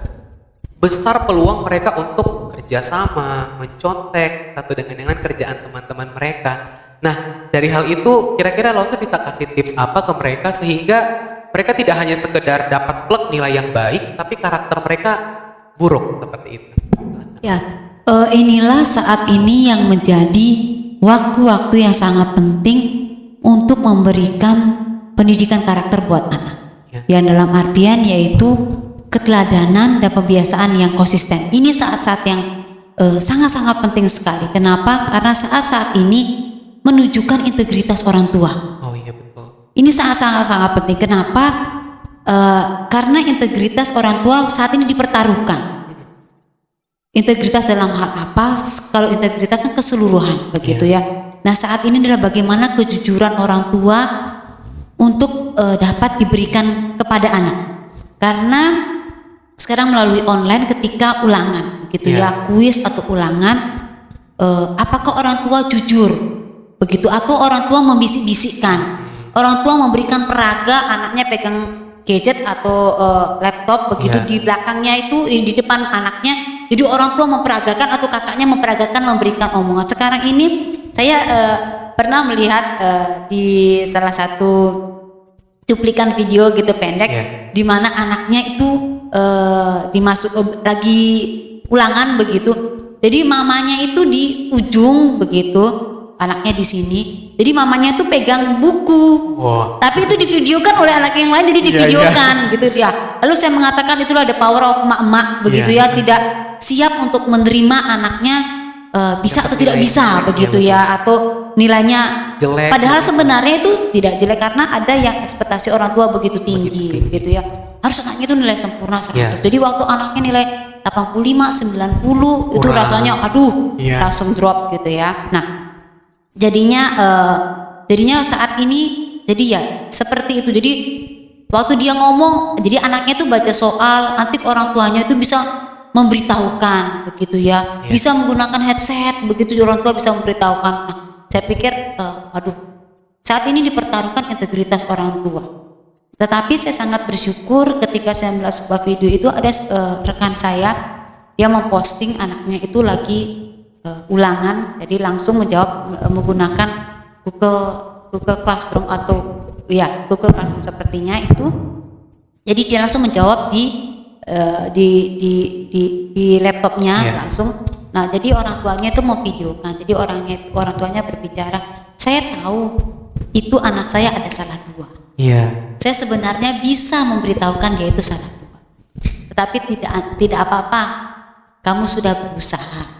besar peluang mereka untuk kerjasama, mencontek satu dengan kerjaan teman-teman mereka. Nah, dari hal itu kira-kira Losa bisa kasih tips apa ke mereka sehingga mereka tidak hanya sekedar dapat plek nilai yang baik, tapi karakter mereka buruk seperti itu. Ya, inilah saat ini yang menjadi waktu-waktu yang sangat penting untuk memberikan pendidikan karakter buat anak. Yang dalam artian yaitu keteladanan dan pembiasaan yang konsisten. Ini saat-saat yang sangat-sangat penting sekali. Kenapa? Karena saat-saat ini menunjukkan integritas orang tua. Oh iya betul. Ini sangat-sangat penting. Kenapa? Karena integritas orang tua saat ini dipertaruhkan. Integritas dalam hal apa? Kalau integritas kan keseluruhan, begitu ya. Nah, saat ini adalah bagaimana kejujuran orang tua untuk dapat diberikan kepada anak. Karena sekarang melalui online ketika ulangan, begitu ya, kuis atau ulangan, apakah orang tua jujur, begitu, atau orang tua membisik-bisikkan? Orang tua memberikan peraga, anaknya pegang gadget atau laptop, begitu di belakangnya itu di depan anaknya. Jadi orang tua memperagakan atau kakaknya memperagakan memberikan omongan. Sekarang ini saya pernah melihat di salah satu cuplikan video gitu pendek, di mana anaknya itu lagi ulangan begitu. Jadi mamanya itu di ujung begitu, anaknya di sini. Jadi mamanya itu pegang buku. Tapi itu divideokan oleh anak yang lain, jadi divideokan gitu ya. Lalu saya mengatakan itulah the power of emak-emak begitu ya, tidak siap untuk menerima anaknya bisa atau tidak bisa begitu ya, atau nilainya jelek. Padahal sebenarnya itu tidak jelek karena ada yang ekspektasi orang tua begitu tinggi gitu ya. Harus anaknya itu nilai sempurna 100. Jadi waktu anaknya nilai 85, 90 itu rasanya aduh langsung drop gitu ya. Nah, jadinya saat ini jadi ya seperti itu. Jadi waktu dia ngomong, jadi anaknya tuh baca soal, nanti orang tuanya itu bisa memberitahukan begitu ya. Bisa menggunakan headset begitu, orang tua bisa memberitahukan. Nah, saya pikir saat ini dipertaruhkan integritas orang tua. Tetapi saya sangat bersyukur ketika saya melihat sebuah video itu ada rekan saya yang memposting anaknya itu lagi ulangan, jadi langsung menjawab menggunakan Google Classroom atau Google Classroom sepertinya itu. Jadi dia langsung menjawab di laptopnya langsung. Nah, jadi orang tuanya itu mau videokan. Jadi orang tuanya berbicara, saya tahu itu anak saya ada salah dua. Saya sebenarnya bisa memberitahukan dia itu salah dua. Tetapi tidak apa-apa. Kamu sudah berusaha.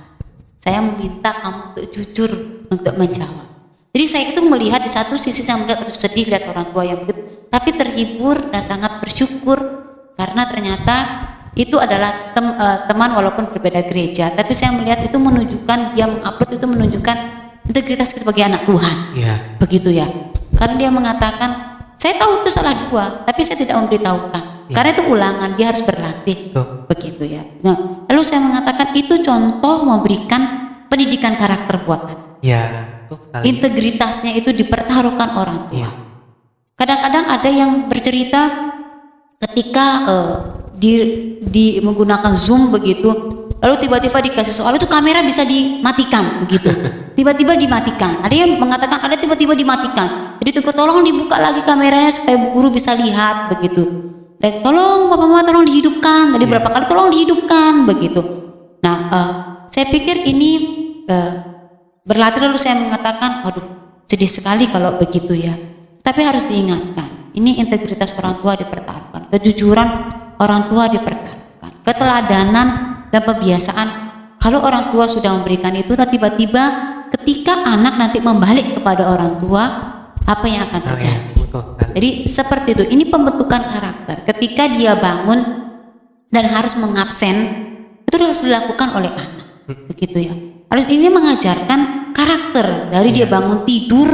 Saya meminta kamu untuk jujur untuk menjawab. Jadi saya itu melihat di satu sisi saya melihat sedih lihat orang tua yang begitu, tapi terhibur dan sangat bersyukur karena ternyata itu adalah teman walaupun berbeda gereja, tapi saya melihat itu menunjukkan dia mengupload itu menunjukkan integritas sebagai anak Tuhan. Begitu ya. Karena dia mengatakan, saya tahu itu salah dua, tapi saya tidak memberitahukan. Karena itu ulangan, dia harus berlatih. Begitu ya. Nah, lalu saya mengatakan itu contoh memberikan pendidikan karakter buat anak. Integritasnya itu dipertaruhkan orang tua. Kadang-kadang ada yang bercerita ketika di menggunakan Zoom begitu, lalu tiba-tiba dikasih soal itu kamera bisa dimatikan begitu. Tiba-tiba dimatikan. Ada yang mengatakan ada tiba-tiba dimatikan. Jadi tolong dibuka lagi kameranya supaya bu guru bisa lihat begitu. Dan tolong Bapak Mama tolong dihidupkan. Tadi berapa kali tolong dihidupkan begitu. Nah, saya pikir ini berlatih, lalu saya mengatakan, waduh, sedih sekali kalau begitu ya. Tapi harus diingatkan, ini integritas orang tua dipertaruhkan, kejujuran orang tua dipertaruhkan, keteladanan dan kebiasaan. Kalau orang tua sudah memberikan itu, dan tiba-tiba ketika anak nanti membalik kepada orang tua, apa yang akan terjadi? Jadi seperti itu. Ini pembentukan karakter. Ketika dia bangun dan harus mengabsen, itu harus dilakukan oleh anak. Begitu ya. Harus ini mengajarkan karakter dari dia bangun tidur.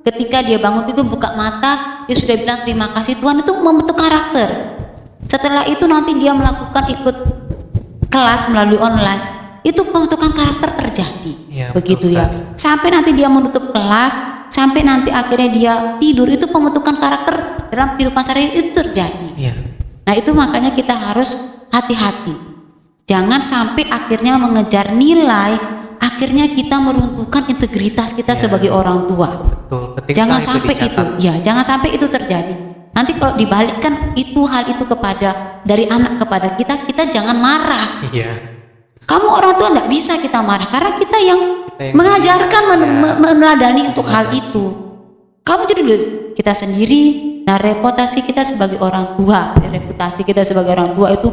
Ketika dia bangun tidur buka mata, dia sudah bilang terima kasih Tuhan, itu membentuk karakter. Setelah itu nanti dia melakukan ikut kelas melalui online, itu pembentukan karakter terjadi. Begitu ya. Sampai nanti dia menutup kelas, sampai nanti akhirnya dia tidur, itu pembentukan karakter dalam kehidupan sehari itu terjadi. Nah, itu makanya kita harus hati-hati. Jangan sampai akhirnya mengejar nilai, akhirnya kita meruntuhkan integritas kita sebagai orang tua. Jangan sampai itu, jangan sampai itu terjadi. Nanti kalau dibalikkan hal itu kepada dari anak kepada kita jangan marah. Kamu orang tua nggak bisa kita marah karena kita yang mengajarkan, meneladani untuk hal itu. Kamu jadi kita sendiri. Nah, reputasi kita sebagai orang tua, itu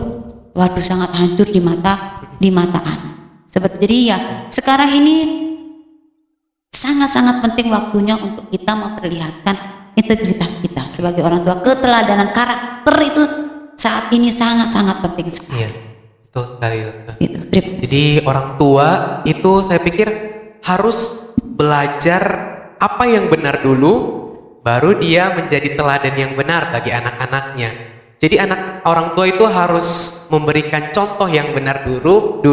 waduh sangat hancur di mata anak. Jadi ya sekarang ini sangat-sangat penting waktunya untuk kita memperlihatkan integritas kita sebagai orang tua. Keteladanan karakter itu saat ini sangat-sangat penting sekali. Betul sekali. Jadi orang tua itu saya pikir harus belajar apa yang benar dulu, baru dia menjadi teladan yang benar bagi anak-anaknya. Jadi orang tua itu harus memberikan contoh yang benar dulu,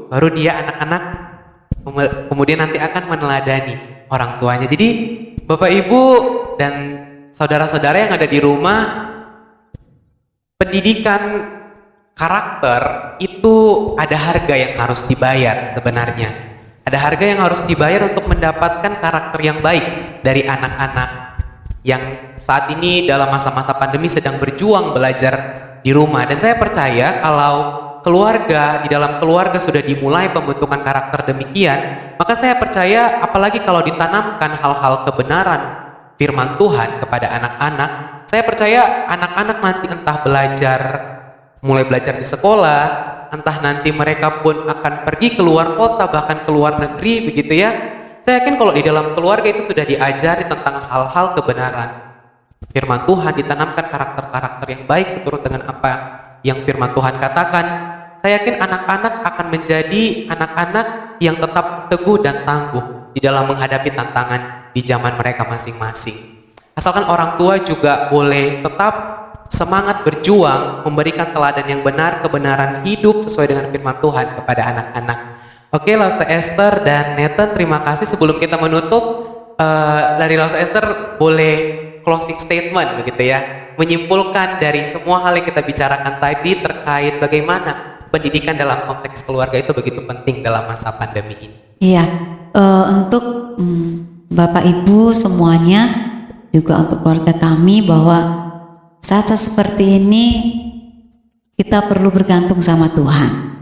baru dia anak-anak kemudian nanti akan meneladani orang tuanya. Jadi Bapak Ibu dan saudara-saudara yang ada di rumah, pendidikan karakter itu ada harga yang harus dibayar sebenarnya. Ada harga yang harus dibayar untuk mendapatkan karakter yang baik dari anak-anak yang saat ini dalam masa-masa pandemi sedang berjuang belajar di rumah. Dan saya percaya kalau di dalam keluarga sudah dimulai pembentukan karakter demikian, maka saya percaya apalagi kalau ditanamkan hal-hal kebenaran firman Tuhan kepada anak-anak, saya percaya anak-anak nanti entah mulai belajar di sekolah, entah nanti mereka pun akan pergi keluar kota, bahkan keluar negeri begitu ya. Saya yakin kalau di dalam keluarga itu sudah diajari tentang hal-hal kebenaran firman Tuhan, ditanamkan karakter-karakter yang baik seturut dengan apa yang firman Tuhan katakan, saya yakin anak-anak akan menjadi anak-anak yang tetap teguh dan tangguh di dalam menghadapi tantangan di zaman mereka masing-masing. Asalkan orang tua juga boleh tetap semangat berjuang, memberikan teladan yang benar, kebenaran hidup sesuai dengan firman Tuhan kepada anak-anak. Oke, Lause Esther dan Nathan, terima kasih. Sebelum kita menutup, dari Lause Esther boleh closing statement begitu ya, menyimpulkan dari semua hal yang kita bicarakan tadi terkait bagaimana pendidikan dalam konteks keluarga itu begitu penting dalam masa pandemi ini. Iya, untuk Bapak Ibu semuanya, juga untuk keluarga kami, bahwa saat seperti ini kita perlu bergantung sama Tuhan.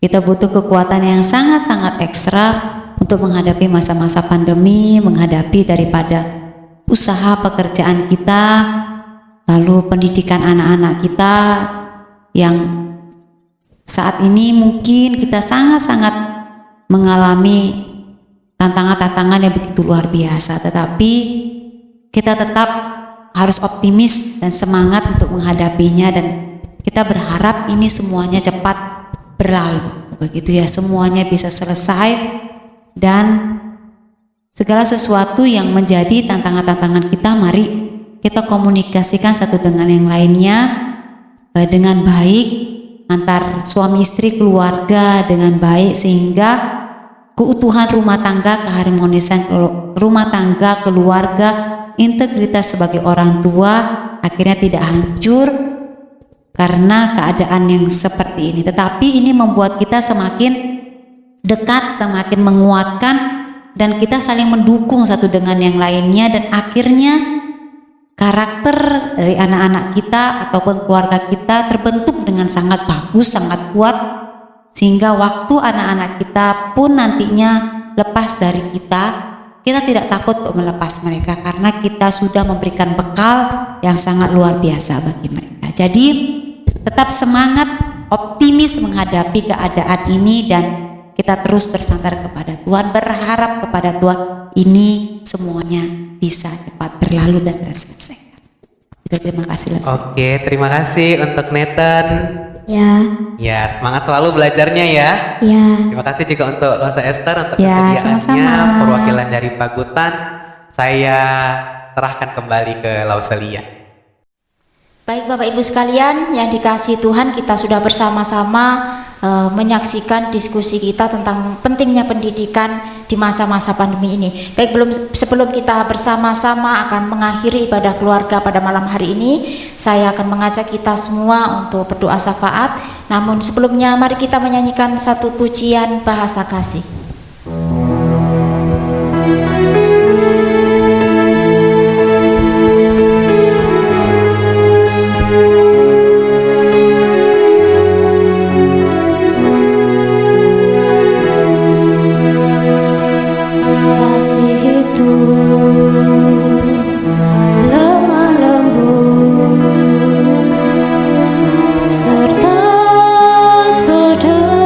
Kita butuh kekuatan yang sangat-sangat ekstra untuk menghadapi masa-masa pandemi, menghadapi daripada usaha pekerjaan kita, lalu pendidikan anak-anak kita yang saat ini mungkin kita sangat-sangat mengalami tantangan-tantangan yang begitu luar biasa, tetapi kita tetap harus optimis dan semangat untuk menghadapinya, dan kita berharap ini semuanya cepat berlalu begitu ya, semuanya bisa selesai dan segala sesuatu yang menjadi tantangan-tantangan kita, mari kita komunikasikan satu dengan yang lainnya dengan baik, antar suami istri, keluarga dengan baik, sehingga keutuhan rumah tangga, keharmonisan rumah tangga, keluarga, integritas sebagai orang tua akhirnya tidak hancur karena keadaan yang seperti ini. Tetapi ini membuat kita semakin dekat, semakin menguatkan, dan kita saling mendukung satu dengan yang lainnya, dan akhirnya karakter dari anak-anak kita ataupun keluarga kita terbentuk dengan sangat bagus, sangat kuat, sehingga waktu anak-anak kita pun nantinya lepas dari kita tidak takut untuk melepas mereka karena kita sudah memberikan bekal yang sangat luar biasa bagi mereka. Jadi tetap semangat, optimis menghadapi keadaan ini, dan kita terus bersandar kepada Tuhan, berharap kepada Tuhan ini semuanya bisa cepat berlalu dan terselesaikan. Terima kasih. Oke, terima kasih untuk Nathan. Ya. Ya, semangat selalu belajarnya ya. Ya. Terima kasih juga untuk Lause Esther untuk Ya, kesediaannya, sama-sama. perwakilan dari Pagutan. Saya serahkan kembali ke Lauselia. Baik Bapak Ibu sekalian yang dikasihi Tuhan, kita sudah bersama-sama menyaksikan diskusi kita tentang pentingnya pendidikan di masa-masa pandemi ini. Baik, sebelum kita bersama-sama akan mengakhiri ibadah keluarga pada malam hari ini, saya akan mengajak kita semua untuk berdoa syafaat. Namun sebelumnya mari kita menyanyikan satu pujian bahasa kasih. Serta sederhana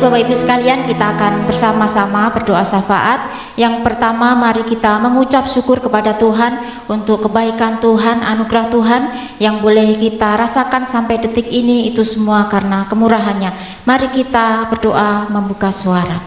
Baik Bapak Ibu sekalian, kita akan bersama-sama berdoa syafaat. Yang pertama, mari kita mengucap syukur kepada Tuhan untuk kebaikan Tuhan, anugerah Tuhan yang boleh kita rasakan sampai detik ini, itu semua karena kemurahannya. Mari kita berdoa membuka suara.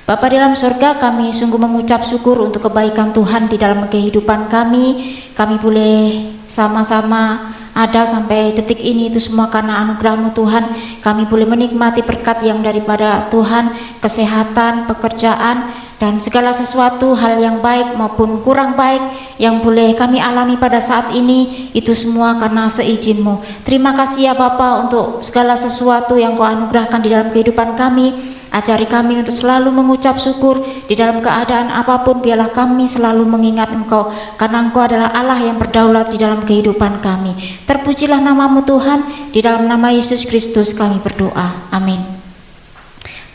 Bapa di dalam surga, kami sungguh mengucap syukur untuk kebaikan Tuhan di dalam kehidupan kami. Kami boleh sama-sama ada sampai detik ini, itu semua karena anugerah-Mu Tuhan. Kami boleh menikmati berkat yang daripada Tuhan, kesehatan, pekerjaan, dan segala sesuatu hal yang baik maupun kurang baik yang boleh kami alami pada saat ini, itu semua karena seizin-Mu. Terima kasih ya Bapa untuk segala sesuatu yang Kau anugerahkan di dalam kehidupan kami. Ajari kami untuk selalu mengucap syukur di dalam keadaan apapun. Biarlah kami selalu mengingat Engkau, karena Engkau adalah Allah yang berdaulat di dalam kehidupan kami. Terpujilah nama-Mu Tuhan, di dalam nama Yesus Kristus kami berdoa, amin.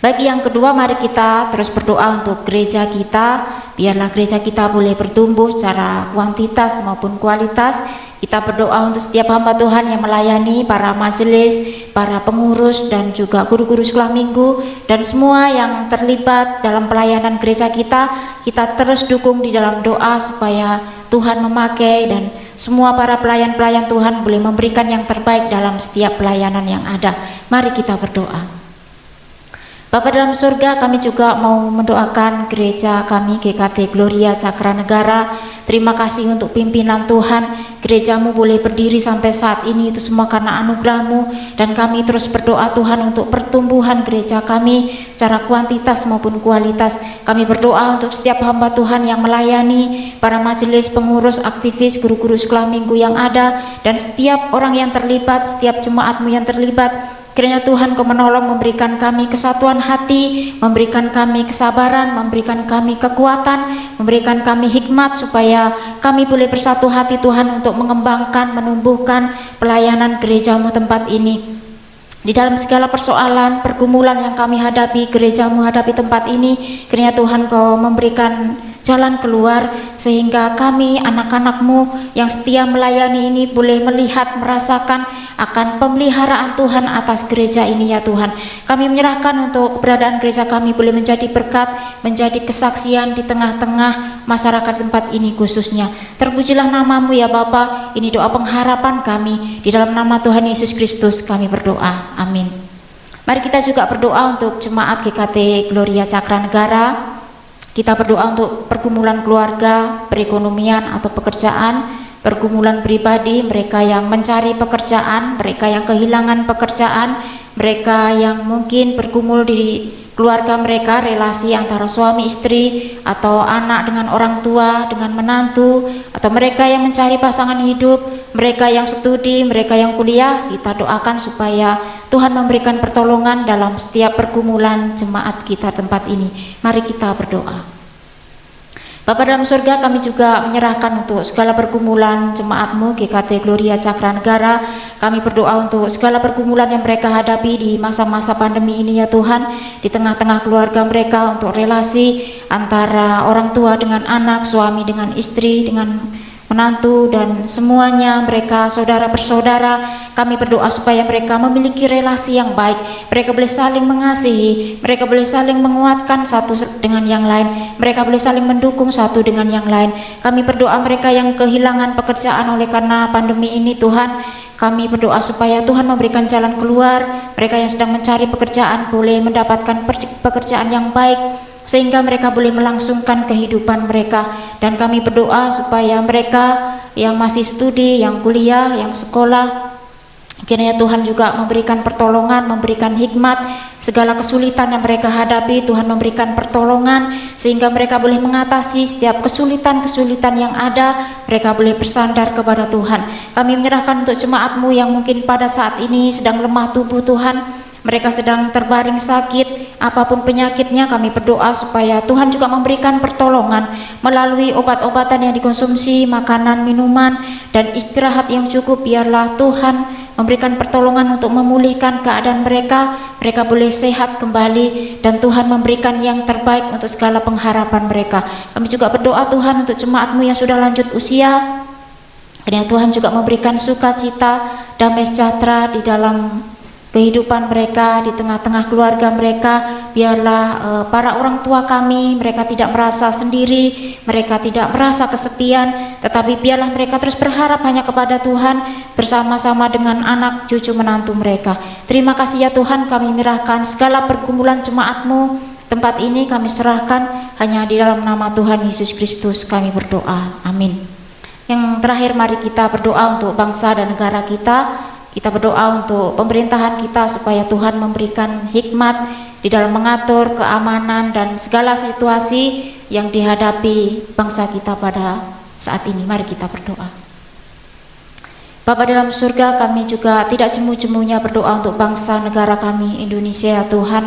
Bagi yang kedua, mari kita terus berdoa untuk gereja kita. Biarlah gereja kita boleh bertumbuh secara kuantitas maupun kualitas. Kita berdoa untuk setiap hamba Tuhan yang melayani, para majelis, para pengurus, dan juga guru-guru sekolah minggu, dan semua yang terlibat dalam pelayanan gereja kita. Kita terus dukung di dalam doa supaya Tuhan memakai, dan semua para pelayan-pelayan Tuhan boleh memberikan yang terbaik dalam setiap pelayanan yang ada. Mari kita berdoa. Bapa dalam surga, kami juga mau mendoakan gereja kami GKT Gloria Cakra Negara. Terima kasih untuk pimpinan Tuhan. Gereja-Mu boleh berdiri sampai saat ini, itu semua karena anugerah-Mu, dan kami terus berdoa Tuhan untuk pertumbuhan gereja kami secara kuantitas maupun kualitas. Kami berdoa untuk setiap hamba Tuhan yang melayani, para majelis, pengurus, aktivis, guru-guru sekolah minggu yang ada, dan setiap orang yang terlibat, setiap jemaat-Mu yang terlibat. Kiranya Tuhan Kau menolong, memberikan kami kesatuan hati, memberikan kami kesabaran, memberikan kami kekuatan, memberikan kami hikmat supaya kami boleh bersatu hati Tuhan untuk mengembangkan, menumbuhkan pelayanan gereja-Mu tempat ini. Di dalam segala persoalan, pergumulan yang kami hadapi, gereja-Mu hadapi tempat ini, kiranya Tuhan Kau memberikan jalan keluar sehingga kami anak-anak-Mu yang setia melayani ini boleh melihat, merasakan akan pemeliharaan Tuhan atas gereja ini ya Tuhan. Kami menyerahkan untuk keberadaan gereja kami boleh menjadi berkat, menjadi kesaksian di tengah-tengah masyarakat tempat ini khususnya. Terpujilah nama-Mu ya Bapa. Ini doa pengharapan kami, di dalam nama Tuhan Yesus Kristus kami berdoa, amin. Mari kita juga berdoa untuk jemaat GKT Gloria Cakra Negara. Kita berdoa untuk pergumulan keluarga, perekonomian atau pekerjaan, pergumulan pribadi, mereka yang mencari pekerjaan, mereka yang kehilangan pekerjaan, mereka yang mungkin bergumul di keluarga mereka, relasi antara suami istri atau anak dengan orang tua, dengan menantu, atau mereka yang mencari pasangan hidup, mereka yang studi, mereka yang kuliah. Kita doakan supaya Tuhan memberikan pertolongan dalam setiap pergumulan jemaat kita tempat ini. Mari kita berdoa. Bapa dalam surga, kami juga menyerahkan untuk segala pergumulan jemaat-Mu GKT Gloria Cakra Negara. Kami berdoa untuk segala pergumulan yang mereka hadapi di masa-masa pandemi ini ya Tuhan, di tengah-tengah keluarga mereka, untuk relasi antara orang tua dengan anak, suami dengan istri, dengan menantu, dan semuanya mereka saudara bersaudara. Kami berdoa supaya mereka memiliki relasi yang baik, mereka boleh saling mengasihi, mereka boleh saling menguatkan satu dengan yang lain, mereka boleh saling mendukung satu dengan yang lain. Kami berdoa mereka yang kehilangan pekerjaan oleh karena pandemi ini Tuhan, kami berdoa supaya Tuhan memberikan jalan keluar. Mereka yang sedang mencari pekerjaan boleh mendapatkan pekerjaan yang baik, sehingga mereka boleh melangsungkan kehidupan mereka. Dan kami berdoa supaya mereka yang masih studi, yang kuliah, yang sekolah, kiranya Tuhan juga memberikan pertolongan, memberikan hikmat. Segala kesulitan yang mereka hadapi, Tuhan memberikan pertolongan sehingga mereka boleh mengatasi setiap kesulitan-kesulitan yang ada. Mereka boleh bersandar kepada Tuhan. Kami menyerahkan untuk jemaat-Mu yang mungkin pada saat ini sedang lemah tubuh Tuhan, mereka sedang terbaring sakit, apapun penyakitnya. Kami berdoa supaya Tuhan juga memberikan pertolongan melalui obat-obatan yang dikonsumsi, makanan, minuman, dan istirahat yang cukup. Biarlah Tuhan memberikan pertolongan untuk memulihkan keadaan mereka. Mereka boleh sehat kembali, dan Tuhan memberikan yang terbaik untuk segala pengharapan mereka. Kami juga berdoa Tuhan untuk jemaat-Mu yang sudah lanjut usia. Kiranya Tuhan juga memberikan sukacita, damai sejahtera di dalam kehidupan mereka, di tengah-tengah keluarga mereka. Biarlah para orang tua kami, mereka tidak merasa sendiri, mereka tidak merasa kesepian, tetapi biarlah mereka terus berharap hanya kepada Tuhan bersama-sama dengan anak cucu menantu mereka. Terima kasih ya Tuhan, kami menyerahkan segala pergumulan jemaat-Mu. Tempat ini kami serahkan hanya di dalam nama Tuhan Yesus Kristus kami berdoa. Amin. Yang terakhir, mari kita berdoa untuk bangsa dan negara kita. Kita berdoa untuk pemerintahan kita supaya Tuhan memberikan hikmat di dalam mengatur keamanan dan segala situasi yang dihadapi bangsa kita pada saat ini. Mari kita berdoa. Bapa dalam surga, kami juga tidak jemu-jemunya berdoa untuk bangsa negara kami Indonesia ya Tuhan.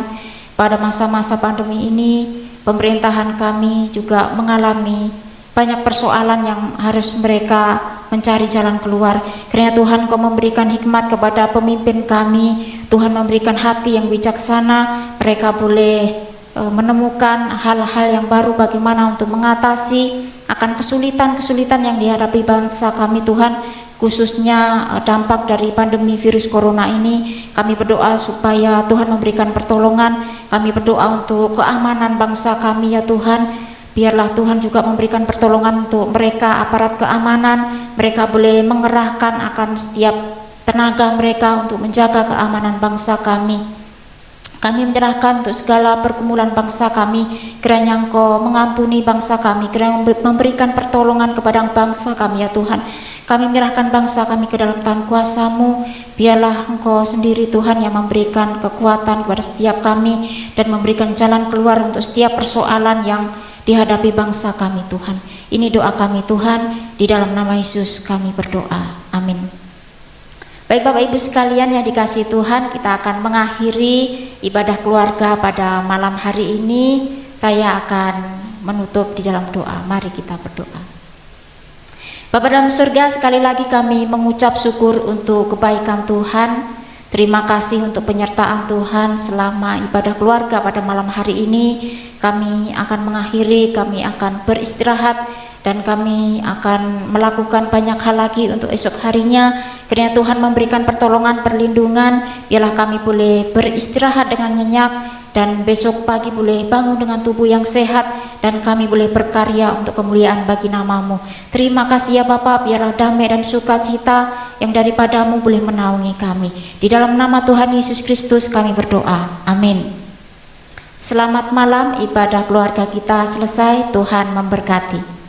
Pada masa-masa pandemi ini, pemerintahan kami juga mengalami banyak persoalan yang harus mereka mencari jalan keluar. Kiranya Tuhan Kau memberikan hikmat kepada pemimpin kami, Tuhan memberikan hati yang bijaksana, mereka boleh menemukan hal-hal yang baru bagaimana untuk mengatasi akan kesulitan-kesulitan yang dihadapi bangsa kami Tuhan, khususnya dampak dari pandemi virus corona ini. Kami berdoa supaya Tuhan memberikan pertolongan, kami berdoa untuk keamanan bangsa kami ya Tuhan. Biarlah Tuhan juga memberikan pertolongan untuk mereka, aparat keamanan, mereka boleh mengerahkan akan setiap tenaga mereka untuk menjaga keamanan bangsa kami. Kami menyerahkan untuk segala pergumulan bangsa kami, kiranya Engkau mengampuni bangsa kami, kiranya memberikan pertolongan kepada bangsa kami ya Tuhan. Kami menyerahkan bangsa kami ke dalam tangan kuasa-Mu. Biarlah Engkau sendiri Tuhan yang memberikan kekuatan kepada setiap kami dan memberikan jalan keluar untuk setiap persoalan yang dihadapi bangsa kami Tuhan. Ini doa kami Tuhan, di dalam nama Yesus kami berdoa. Amin. Baik Bapak Ibu sekalian yang dikasihi Tuhan, kita akan mengakhiri ibadah keluarga pada malam hari ini. Saya akan menutup di dalam doa. Mari kita berdoa. Bapa dalam surga, sekali lagi kami mengucap syukur untuk kebaikan Tuhan. Terima kasih untuk penyertaan Tuhan selama ibadah keluarga pada malam hari ini. Kami akan mengakhiri, kami akan beristirahat, dan kami akan melakukan banyak hal lagi untuk esok harinya. Kiranya Tuhan memberikan pertolongan, perlindungan, biarlah kami boleh beristirahat dengan nyenyak, dan besok pagi boleh bangun dengan tubuh yang sehat, dan kami boleh berkarya untuk kemuliaan bagi nama-Mu. Terima kasih ya Bapa, biarlah damai dan sukacita yang daripada-Mu boleh menaungi kami. Di dalam nama Tuhan Yesus Kristus kami berdoa. Amin. Selamat malam, ibadah keluarga kita selesai. Tuhan memberkati.